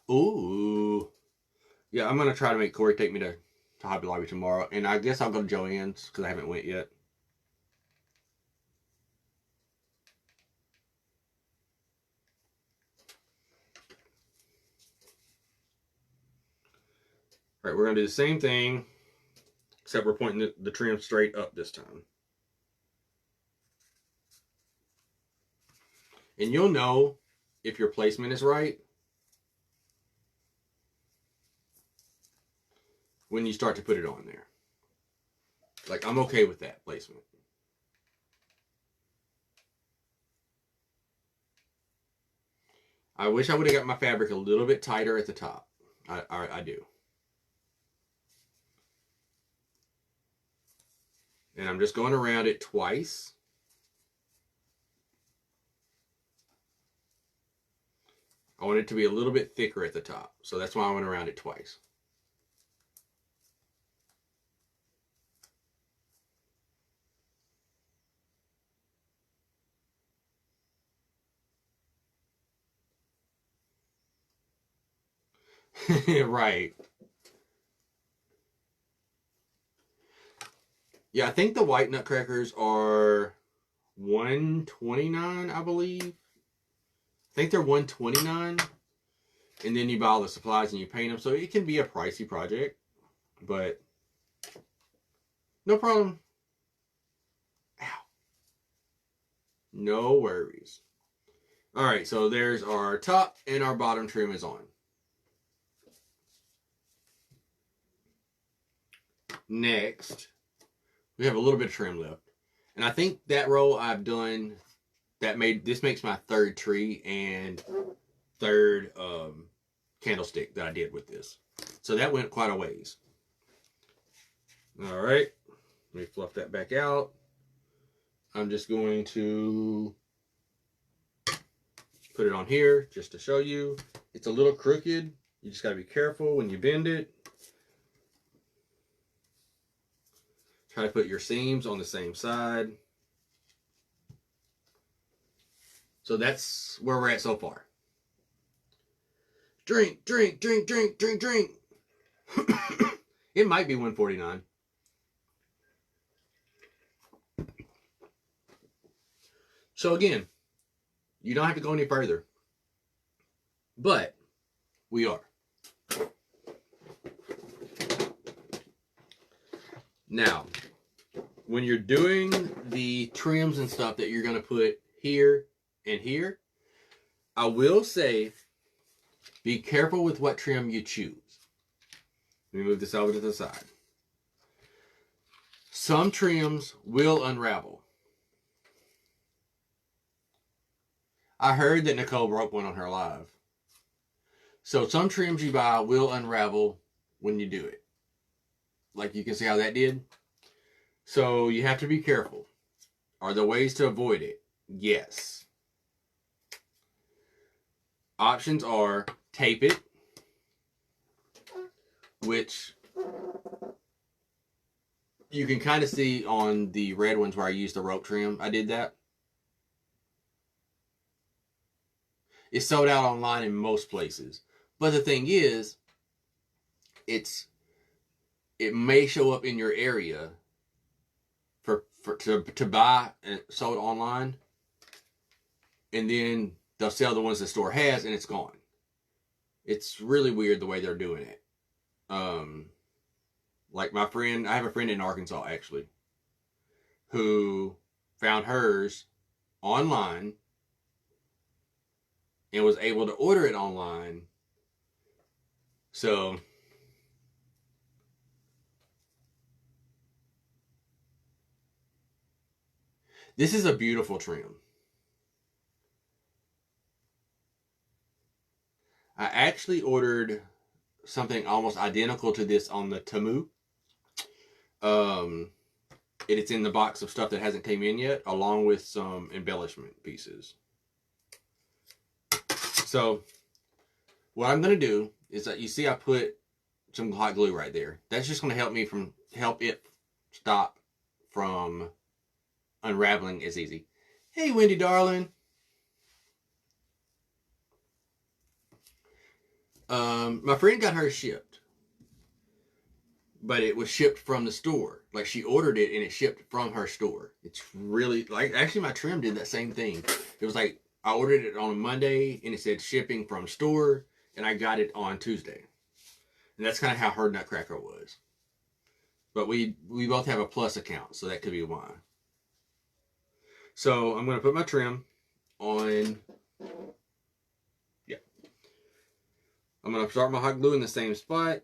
Ooh. Yeah, I'm going to try to make Corey take me to Hobby Lobby tomorrow. And I guess I'll go to Joann's because I haven't went yet. All right, we're going to do the same thing, except we're pointing the trim straight up this time. And you'll know if your placement is right when you start to put it on there. Like, I'm okay with that placement. I wish I would have got my fabric a little bit tighter at the top. I do. And I'm just going around it twice. I want it to be a little bit thicker at the top. So that's why I went around it twice. Right. Yeah, I think the white nutcrackers are $129, I believe. I think they're $129. And then you buy all the supplies and you paint them. So it can be a pricey project. But no problem. Ow. No worries. Alright, so there's our top and our bottom trim is on. Next, we have a little bit of trim left. And I think that row I've done, this makes my 3rd tree and 3rd candlestick that I did with this. So that went quite a ways. All right, let me fluff that back out. I'm just going to put it on here just to show you. It's a little crooked. You just got to be careful when you bend it. Try to put your seams on the same side. So that's where we're at so far. Drink, drink, drink, drink, drink, drink. It might be $149. So again, you don't have to go any further. But we are. Now, when you're doing the trims and stuff that you're going to put here and here, I will say, be careful with what trim you choose. Let me move this over to the side. Some trims will unravel. I heard that Nicole broke one on her live. So some trims you buy will unravel when you do it. Like you can see how that did. So you have to be careful. Are there ways to avoid it? Yes. Options are tape it, which you can kind of see on the red ones where I used the rope trim. I did that. It's sold out online in most places. But the thing is, it may show up in your area to buy and sold online, and then they'll sell the ones the store has and it's gone. It's really weird the way they're doing it. Like my friend, I have a friend in Arkansas actually, who found hers online and was able to order it online. So this is a beautiful trim. I actually ordered something almost identical to this on the Temu. It's in the box of stuff that hasn't came in yet, along with some embellishment pieces. So what I'm going to do is that you see I put some hot glue right there. That's just going to help it stop from unraveling as easy. Hey, Wendy, darling. My friend got hers shipped, but it was shipped from the store. Like she ordered it and it shipped from her store. It's really like actually my trim did that same thing. It was like I ordered it on a Monday and it said shipping from store, and I got it on Tuesday. And that's kind of how her Nutcracker was. But we both have a Plus account, so that could be why. So I'm going to put my trim on. Yeah. I'm going to start my hot glue in the same spot.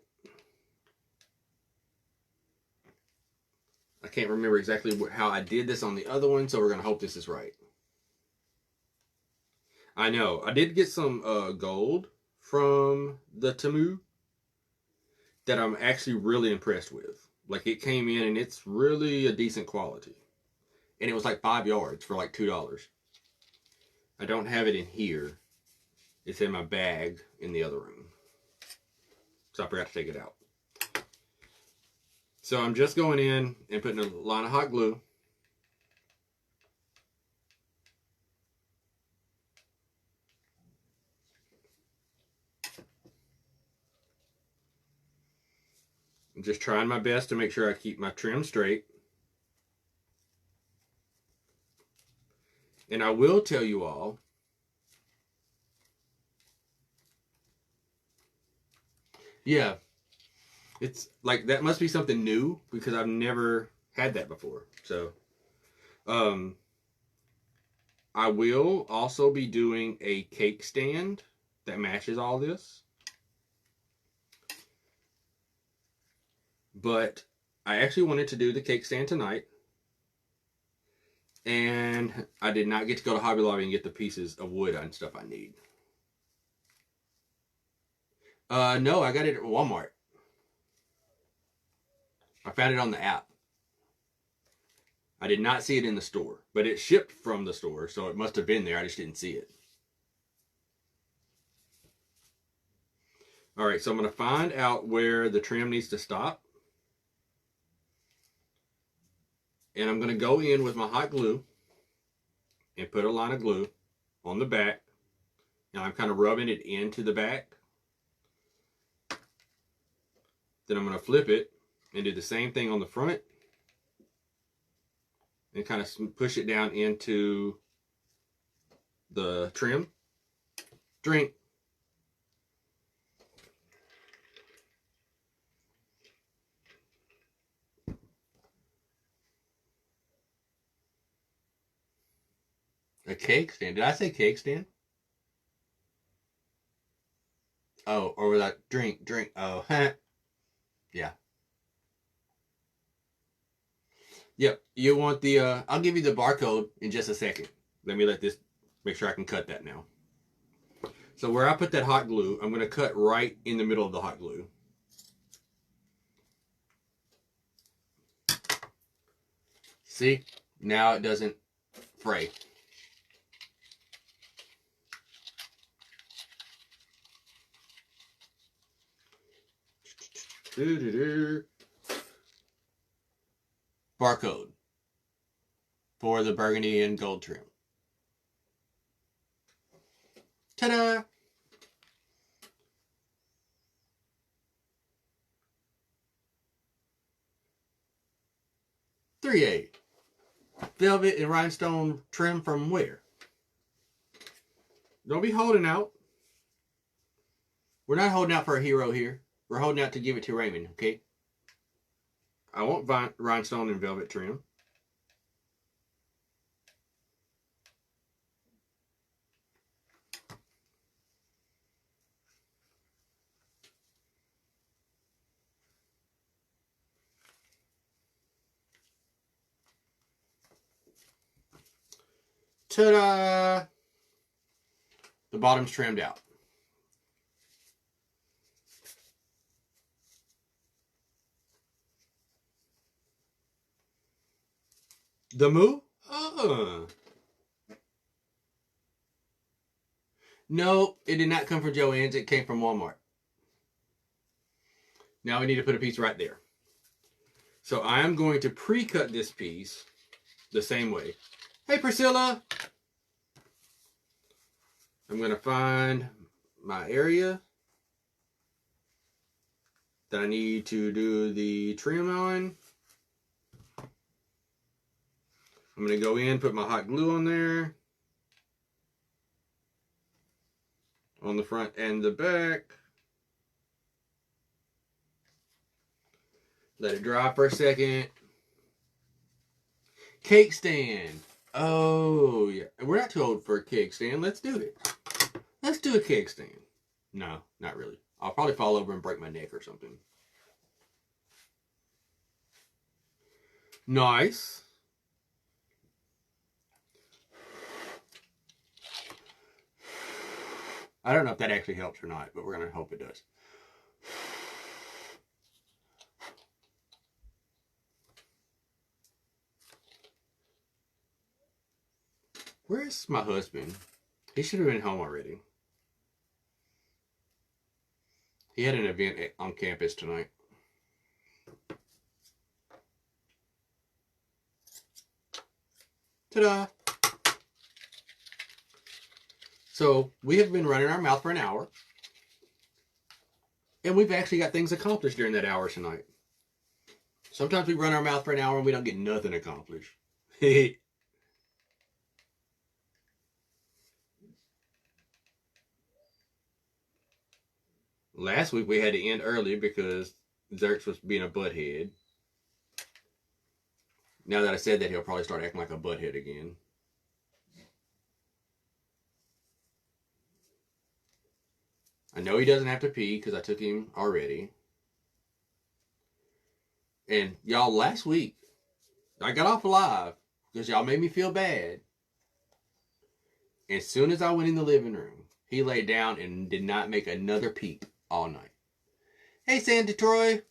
I can't remember exactly how I did this on the other one, so we're going to hope this is right. I know. I did get some gold from the Temu that I'm actually really impressed with. Like it came in and it's really a decent quality. And it was like 5 yards for like $2. I don't have it in here. It's in my bag in the other room. So I forgot to take it out. So I'm just going in and putting a line of hot glue. I'm just trying my best to make sure I keep my trim straight. And I will tell you all, yeah, it's like that must be something new because I've never had that before. So, I will also be doing a cake stand that matches all this. But I actually wanted to do the cake stand tonight. And I did not get to go to Hobby Lobby and get the pieces of wood and stuff I need. No, I got it at Walmart. I found it on the app. I did not see it in the store, but it shipped from the store, so it must have been there. I just didn't see it. All right, so I'm going to find out where the trim needs to stop. And I'm going to go in with my hot glue and put a line of glue on the back. And I'm kind of rubbing it into the back. Then I'm going to flip it and do the same thing on the front. And kind of push it down into the trim. Drink. A cake stand. Did I say cake stand? Oh, or was that drink? Oh, yeah. Yep. You want the, I'll give you the barcode in just a second. Let me make sure I can cut that now. So where I put that hot glue, I'm going to cut right in the middle of the hot glue. See? Now it doesn't fray. Barcode for the burgundy and gold trim. Ta-da! $3.8. Velvet and rhinestone trim from where? Don't be holding out. We're not holding out for a hero here. We're holding out to give it to Raymond, okay? I want rhinestone and velvet trim. Ta-da! The bottom's trimmed out. The Moo? No, it did not come from Joann's. It came from Walmart. Now we need to put a piece right there. So I am going to pre-cut this piece the same way. Hey, Priscilla! I'm going to find my area that I need to do the trim on. I'm going to go in, put my hot glue on there. On the front and the back. Let it dry for a second. Cake stand. Oh, yeah. We're not too old for a cake stand. Let's do it. Let's do a cake stand. No, not really. I'll probably fall over and break my neck or something. Nice. I don't know if that actually helps or not, but we're going to hope it does. Where's my husband? He should have been home already. He had an event on campus tonight. Ta-da! So we have been running our mouth for an hour. And we've actually got things accomplished during that hour tonight. Sometimes we run our mouth for an hour and we don't get nothing accomplished. Last week we had to end early because Zerks was being a butthead. Now that I said that, he'll probably start acting like a butthead again. I know he doesn't have to pee because I took him already. And y'all, last week, I got off alive because y'all made me feel bad. As soon as I went in the living room, he laid down and did not make another peep all night. Hey, Sandy Troy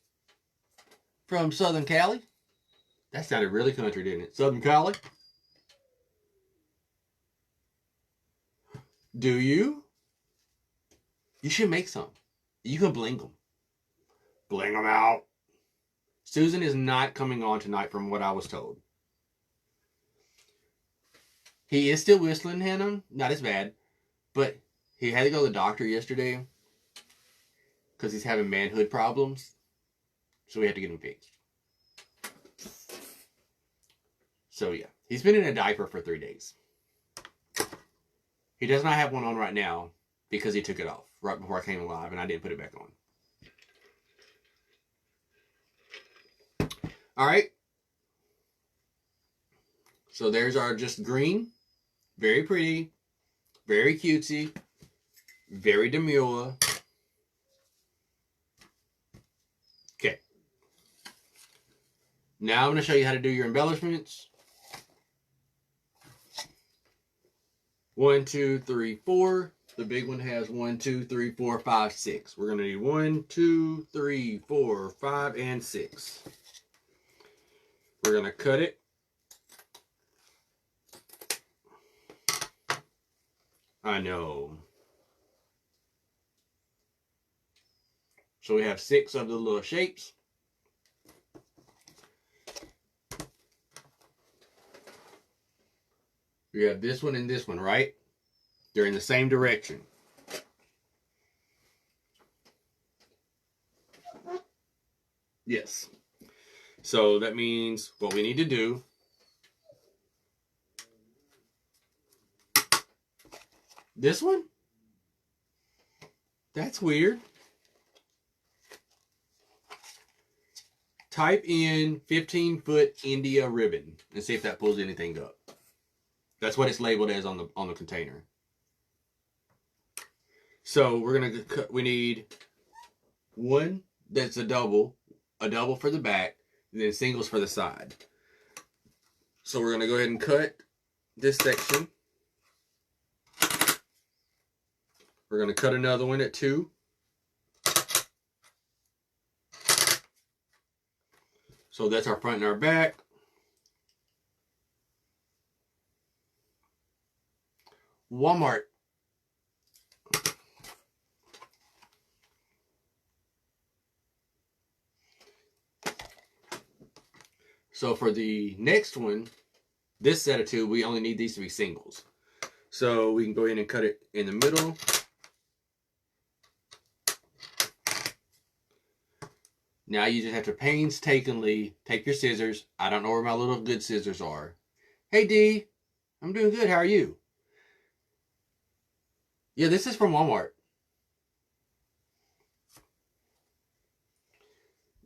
from Southern Cali. That sounded really country, didn't it? Southern Cali? Do you? You should make some. You can bling them. Bling them out. Susan is not coming on tonight from what I was told. He is still whistling, Hannah. Not as bad. But he had to go to the doctor yesterday because he's having manhood problems. So we had to get him fixed. So yeah, he's been in a diaper for 3 days. He does not have one on right now because he took it off right before I came live and I didn't put it back on. All right. So there's our just green. Very pretty. Very cutesy. Very demure. Okay. Now I'm going to show you how to do your embellishments. 1, 2, 3, 4. The big one has 1, 2, 3, 4, 5, 6. We're going to need 1, 2, 3, 4, 5, and 6. We're going to cut it. I know. So we have 6 of the little shapes. We have this one and this one, right? They're in the same direction. Yes. So that means what we need to do this one? That's weird. type in 15-foot India ribbon and see if that pulls anything up. That's what it's labeled as on the container. So we're gonna cut. We need one that's a double for the back, and then singles for the side. So we're gonna go ahead and cut this section. We're gonna cut another one at 2. So that's our front and our back. Walmart. So for the next one, this set of 2, we only need these to be singles. So we can go ahead and cut it in the middle. Now you just have to painstakingly take your scissors. I don't know where my little good scissors are. Hey D, I'm doing good. How are you? Yeah, this is from Walmart.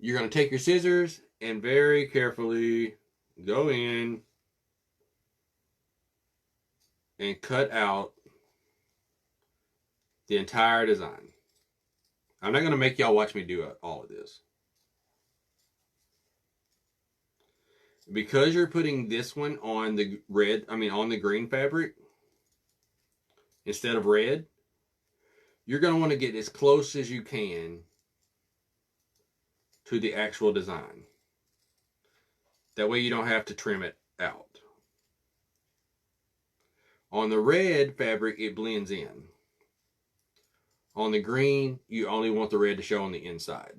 You're going to take your scissors and very carefully go in and cut out the entire design. I'm not going to make y'all watch me do all of this. Because you're putting this one on the on the green fabric instead of red, you're going to want to get as close as you can to the actual design. That way you don't have to trim it out. On the red fabric, it blends in. On the green, you only want the red to show on the inside.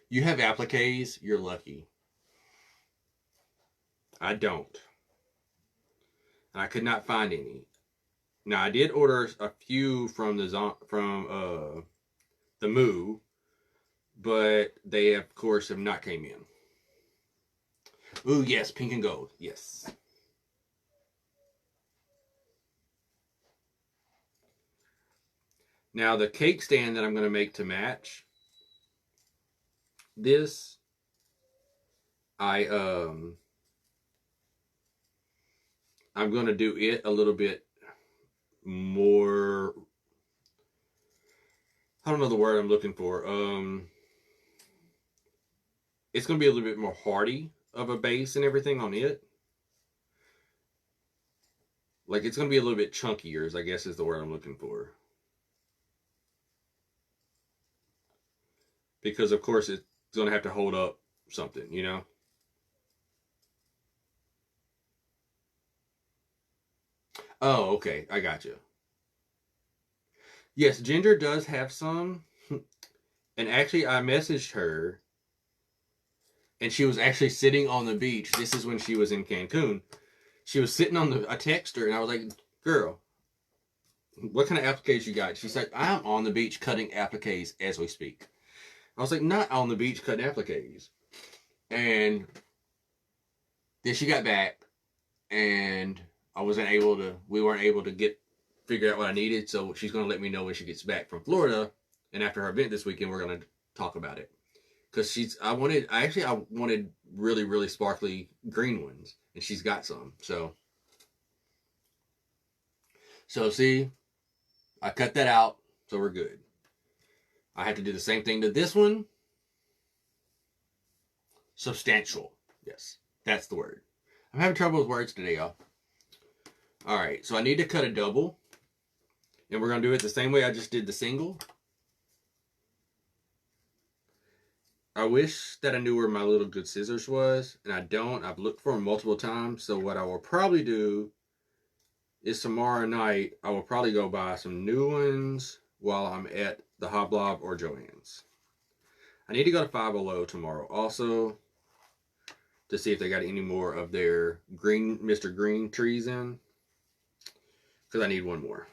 You have appliques, you're lucky. I don't. I could not find any. Now I did order a few from the Moo, but they of course have not came in. Ooh yes, pink and gold. Yes. Now the cake stand that I'm going to make to match this, I'm going to do it a little bit more, I don't know the word I'm looking for. It's going to be a little bit more hardy of a base and everything on it. Like it's going to be a little bit chunkier, I guess is the word I'm looking for. Because of course it's going to have to hold up something, you know? Oh, okay. I got you. Yes, Ginger does have some. And actually, I messaged her. And she was actually sitting on the beach. This is when she was in Cancun. She was sitting on I texted her and I was like, girl, what kind of appliques you got? She said, I'm on the beach cutting appliques as we speak. I was like, not on the beach cutting appliques. And then she got back and we weren't able to figure out what I needed. So she's going to let me know when she gets back from Florida. And after her event this weekend, we're going to talk about it. Because I wanted really, really sparkly green ones. And she's got some. So see, I cut that out. So we're good. I have to do the same thing to this one. Substantial. Yes, that's the word. I'm having trouble with words today, y'all. Alright, so I need to cut a double. And we're going to do it the same way I just did the single. I wish that I knew where my little good scissors was. And I don't. I've looked for them multiple times. So what I will probably do is tomorrow night, I will probably go buy some new ones while I'm at the Hoblob or Joann's. I need to go to Five Below tomorrow also to see if they got any more of their green Mr. Green trees in. Because I need one more.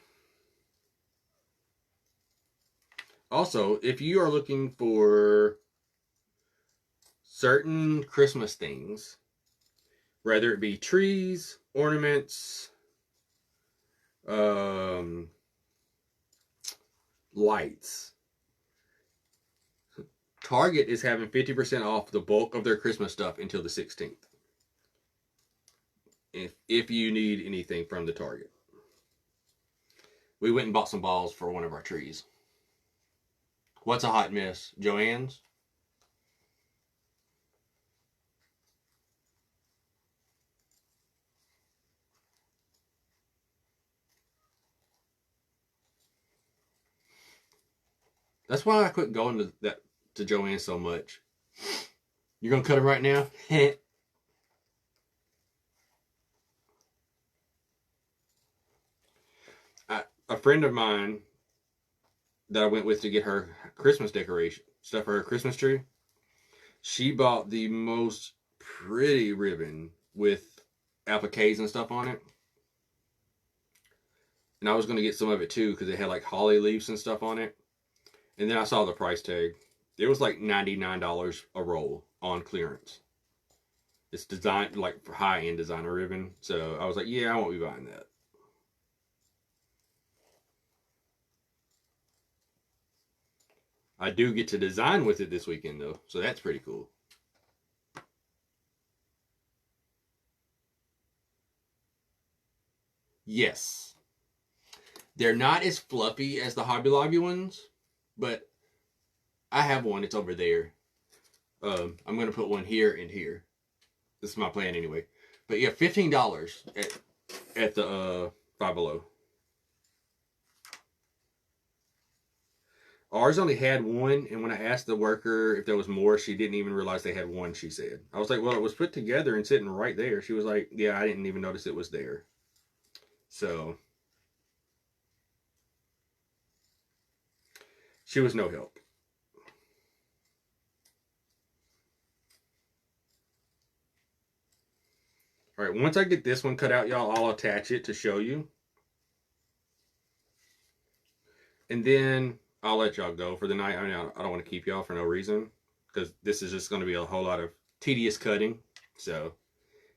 Also, if you are looking for certain Christmas things, whether it be trees, ornaments, lights. Target is having 50% off the bulk of their Christmas stuff until the 16th. If you need anything from the Target. We went and bought some balls for one of our trees. What's a hot mess? Joann's? That's why I quit going to Joann's so much. You're gonna cut them right now? A friend of mine that I went with to get her Christmas decoration stuff for her Christmas tree, she bought the most pretty ribbon with appliques and stuff on it. And I was going to get some of it too because it had like holly leaves and stuff on it. And then I saw the price tag. It was like $99 a roll on clearance. It's designed like for high-end designer ribbon. So I was like, yeah, I won't be buying that. I do get to design with it this weekend though. So that's pretty cool. Yes. They're not as fluffy as the Hobby Lobby ones, but I have one. It's over there. I'm going to put one here and here. This is my plan anyway. But yeah, $15 at the Five Below. Ours only had one, and when I asked the worker if there was more, she didn't even realize they had one, she said. I was like, well, it was put together and sitting right there. She was like, yeah, I didn't even notice it was there. So she was no help. All right, once I get this one cut out, y'all, I'll attach it to show you. And then I'll let y'all go for the night. I mean, I don't want to keep y'all for no reason because this is just going to be a whole lot of tedious cutting. So,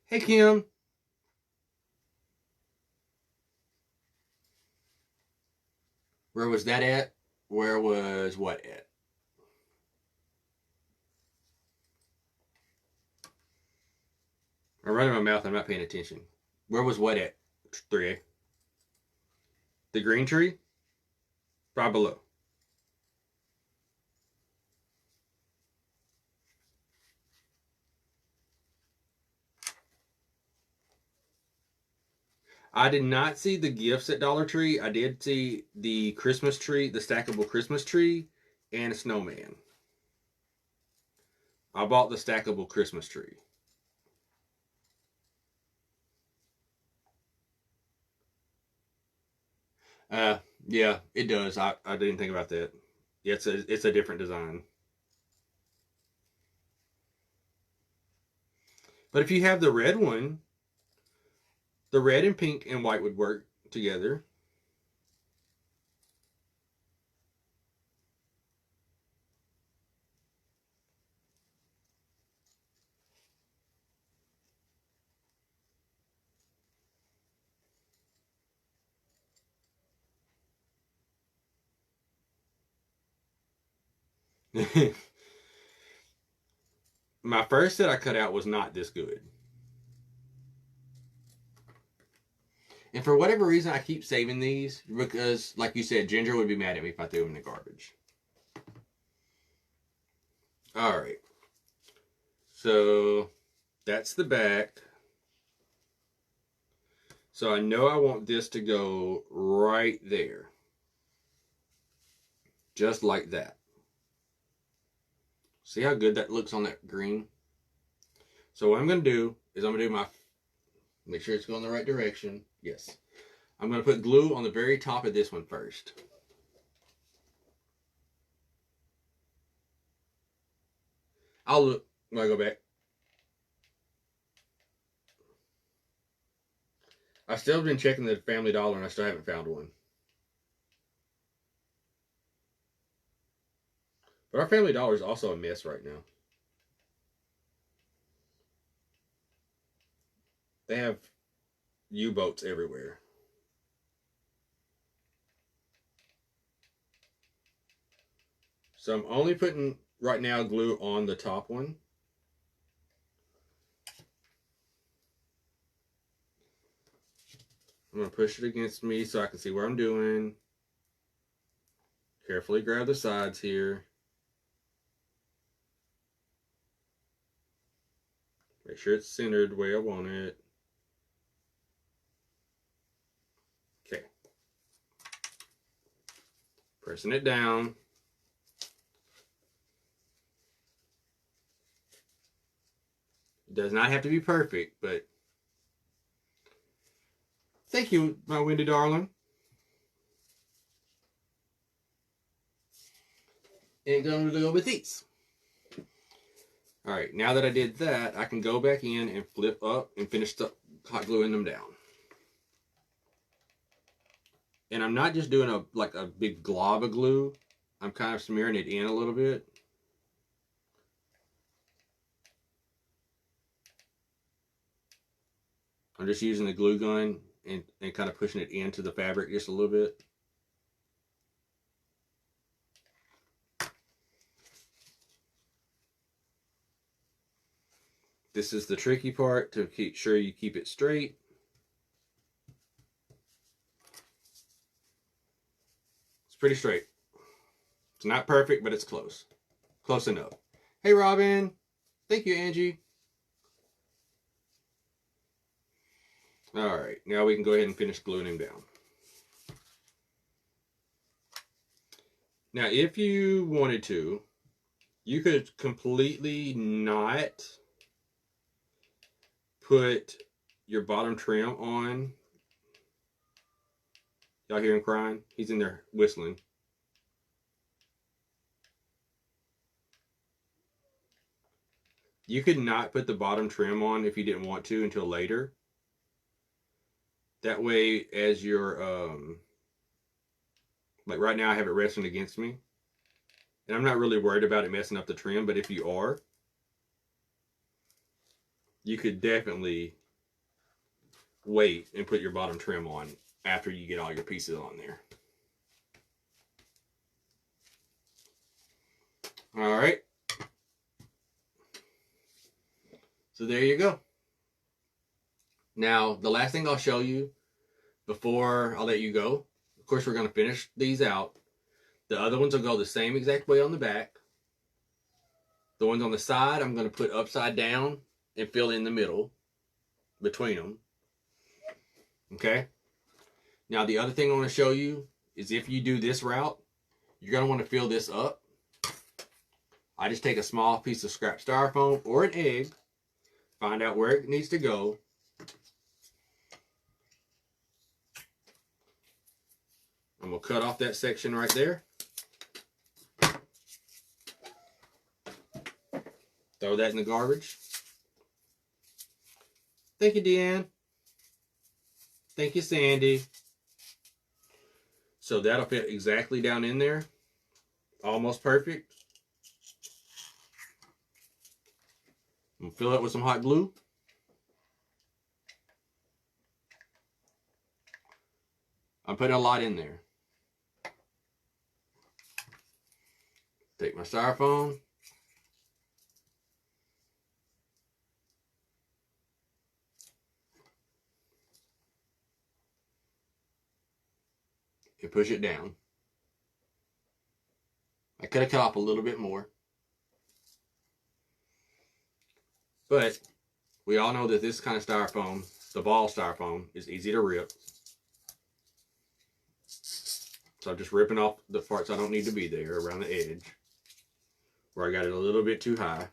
hey, Kim. Where was that at? Where was what at? I'm running my mouth. I'm not paying attention. Where was what at? 3A. The green tree? Five Below. I did not see the gifts at Dollar Tree. I did see the Christmas tree, the stackable Christmas tree, and a snowman. I bought the stackable Christmas tree. Yeah, it does. I didn't think about that. Yeah, it's a different design. But if you have the red one, the red and pink and white would work together. My first set I cut out was not this good. And for whatever reason, I keep saving these because, like you said, Ginger would be mad at me if I threw them in the garbage. All right. So that's the back. So I know I want this to go right there. Just like that. See how good that looks on that green? So what I'm going to do is I'm going to do make sure it's going the right direction. Yes. I'm going to put glue on the very top of this one first. I'll look when I go back. I've still been checking the Family Dollar and I still haven't found one. But our Family Dollar is also a mess right now. They have U-boats everywhere. So I'm only putting, right now, glue on the top one. I'm going to push it against me so I can see what I'm doing. Carefully grab the sides here. Make sure it's centered the way I want it. Okay. Pressing it down. It does not have to be perfect, but thank you, my Wendy darling. And going to go with these. All right, now that I did that, I can go back in and flip up and finish the hot gluing them down. And I'm not just doing a big glob of glue. I'm kind of smearing it in a little bit. I'm just using the glue gun and kind of pushing it into the fabric just a little bit. This is the tricky part, to keep sure you keep it straight. It's pretty straight. It's not perfect, but it's close. Close enough. Hey, Robin. Thank you, Angie. All right, now we can go ahead and finish gluing him down. Now, if you wanted to, you could completely not put your bottom trim on. Y'all hear him crying? He's in there whistling. You could not put the bottom trim on if you didn't want to until later. That way, as you're, like right now I have it resting against me. And I'm not really worried about it messing up the trim, but if you are, you could definitely wait and put your bottom trim on after you get all your pieces on there. All right. So there you go. Now, the last thing I'll show you before I'll let you go, of course, we're going to finish these out. The other ones will go the same exact way on the back. The ones on the side, I'm going to put upside down and fill in the middle between them. Okay? Now, the other thing I want to show you is if you do this route, you're going to want to fill this up. I just take a small piece of scrap styrofoam or an egg, find out where it needs to go. I'm going to cut off that section right there. Throw that in the garbage. Thank you, Deanne. Thank you, Sandy. So that'll fit exactly down in there. Almost perfect. I'm going to fill it with some hot glue. I'm putting a lot in there. Take my styrofoam. And push it down. I could have cut off a little bit more. But we all know that this kind of styrofoam, the ball styrofoam, is easy to rip. So I'm just ripping off the parts I don't need to be there around the edge, where I got it a little bit too high.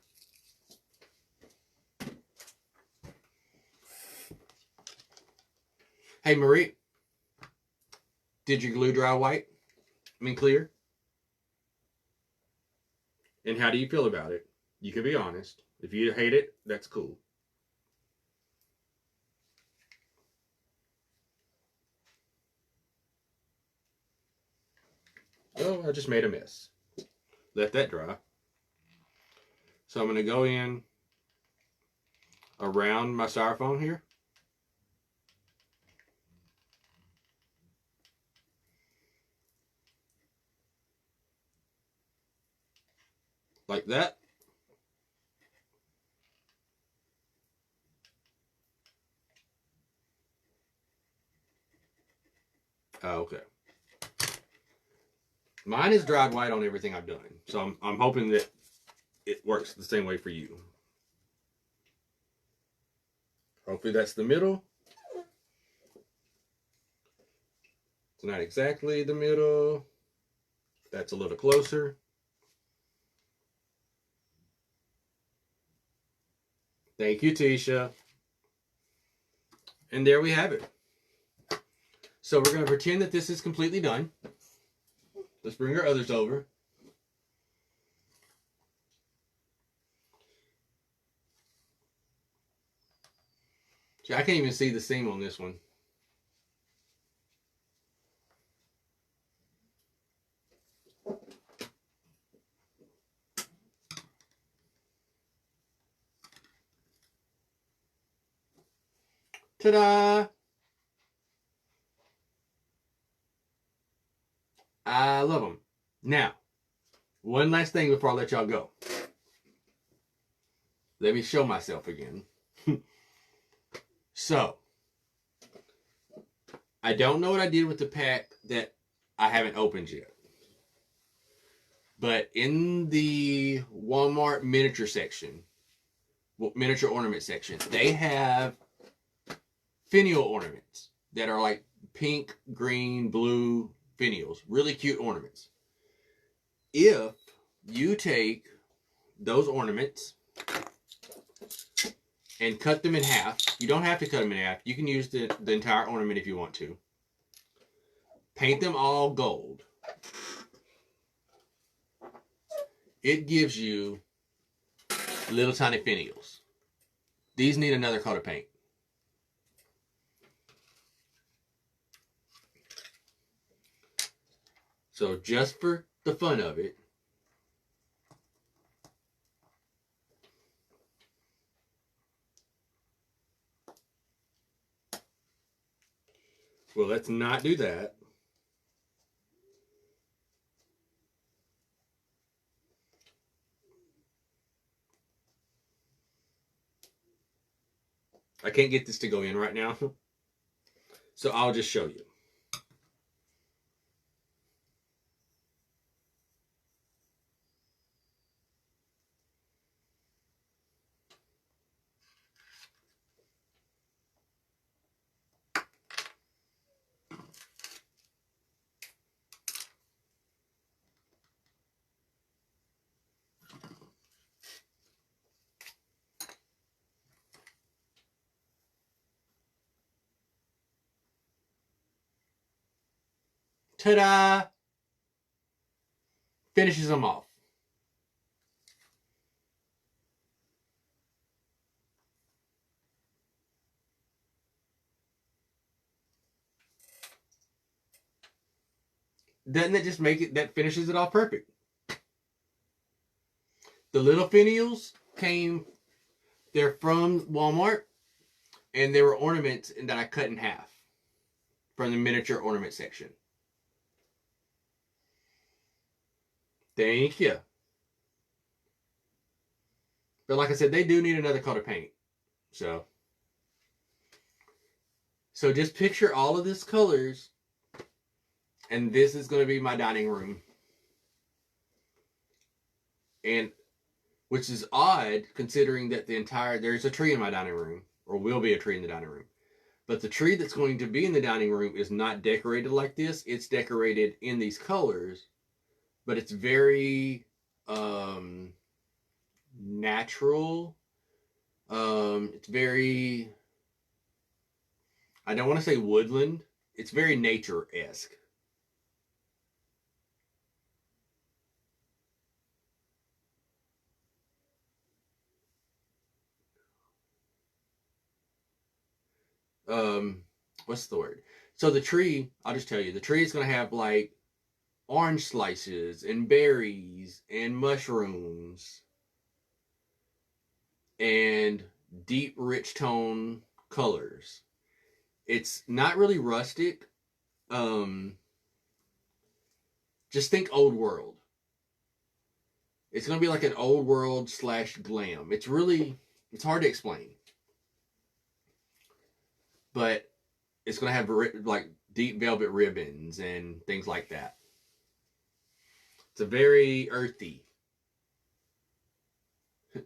Hey, Marie, did your glue dry white? I mean clear? And how do you feel about it? You can be honest. If you hate it, that's cool. Oh, I just made a mess. Let that dry. So I'm going to go in around my styrofoam here. like that. Okay. Mine is dried white on everything I've done, so I'm hoping that it works the same way for you. Hopefully that's the middle. It's not exactly the middle. That's a little closer. Thank you, Tisha. And there we have it. So we're going to pretend that this is completely done. Let's bring our others over. See, I can't even see the seam on this one. Ta-da! I love them. Now, one last thing before I let y'all go. Let me show myself again. So, I don't know what I did with the pack that I haven't opened yet. But in the Walmart miniature section, miniature ornament section, they have finial ornaments that are like pink, green, blue finials. Really cute ornaments. If you take those ornaments and cut them in half, you don't have to cut them in half. You can use the entire ornament if you want to. Paint them all gold. It gives you little tiny finials. These need another coat of paint. So just for the fun of it, well, let's not do that. I can't get this to go in right now, so I'll just show you. Ta-da! Finishes them off. Doesn't it just make it, that finishes it off perfect? The little finials they're from Walmart, and they were ornaments that I cut in half from the miniature ornament section. Thank you. But like I said, they do need another coat of paint. So just picture all of these colors, and this is going to be my dining room. And which is odd considering that there's a tree in my dining room, or will be a tree in the dining room. But the tree that's going to be in the dining room is not decorated like this. It's decorated in these colors, but it's very natural. It's very, I don't want to say woodland. It's very nature-esque. What's the word? So the tree, I'll just tell you, the tree is going to have like orange slices and berries and mushrooms and deep, rich tone colors. It's not really rustic. Just think old world. It's going to be like an old world / glam. It's hard to explain. But it's going to have like deep velvet ribbons and things like that. It's a very earthy.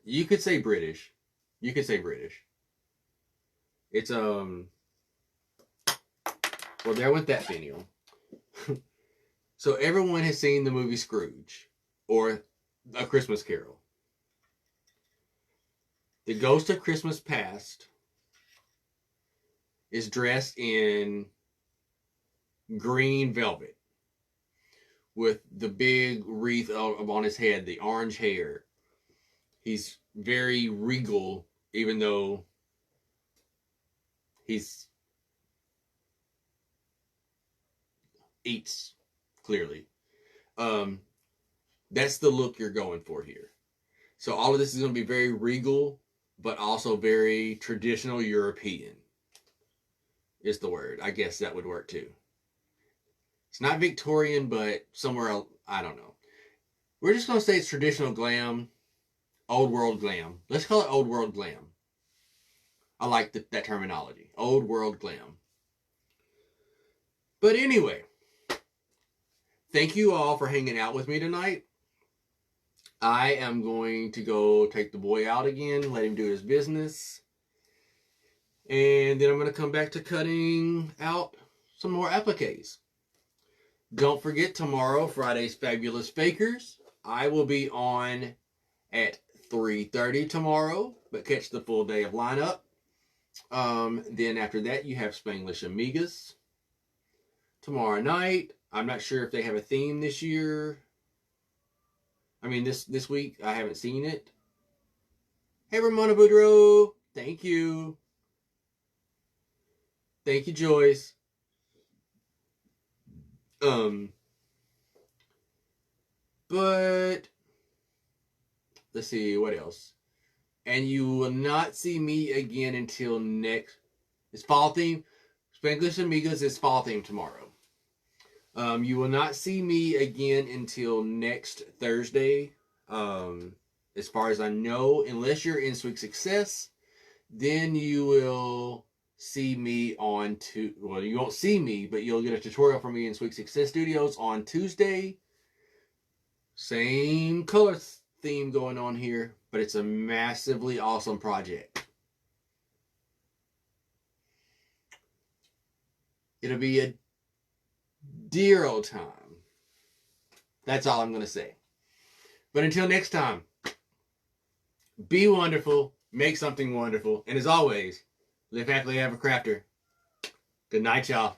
You could say British. It's well, there went that finial. So everyone has seen the movie Scrooge or A Christmas Carol. The ghost of Christmas past is dressed in green velvet with the big wreath on his head, the orange hair. He's very regal, even though he's eats clearly. That's the look you're going for here. So all of this is going to be very regal, but also very traditional European. Is the word. I guess that would work too. It's not Victorian, but somewhere else, I don't know. We're just going to say it's traditional glam, old world glam. Let's call it old world glam. I like that terminology. Old world glam. But anyway, thank you all for hanging out with me tonight. I am going to go take the boy out again, let him do his business. And then I'm going to come back to cutting out some more appliques. Don't forget tomorrow, Friday's Fabulous Fakers. I will be on at 3:30 tomorrow, but catch the full day of lineup. Then after that, you have Spanglish Amigas. Tomorrow night, I'm not sure if they have a theme this year. I mean, this week, I haven't seen it. Hey, Ramona Boudreau. Thank you. Thank you, Joyce. But let's see what else. And you will not see me again until next. It's fall theme. Spanglish Amigas is fall theme tomorrow. You will not see me again until next Thursday. As far as I know, unless you're in Sweet Success, then you will see me on well, you won't see me, but you'll get a tutorial from me in Sweet Success Studios on Tuesday. Same color theme going on here, but it's a massively awesome project. It'll be a dear old time. That's all I'm going to say. But until next time, be wonderful, make something wonderful, and as always, live happily ever crafter. Good night, y'all.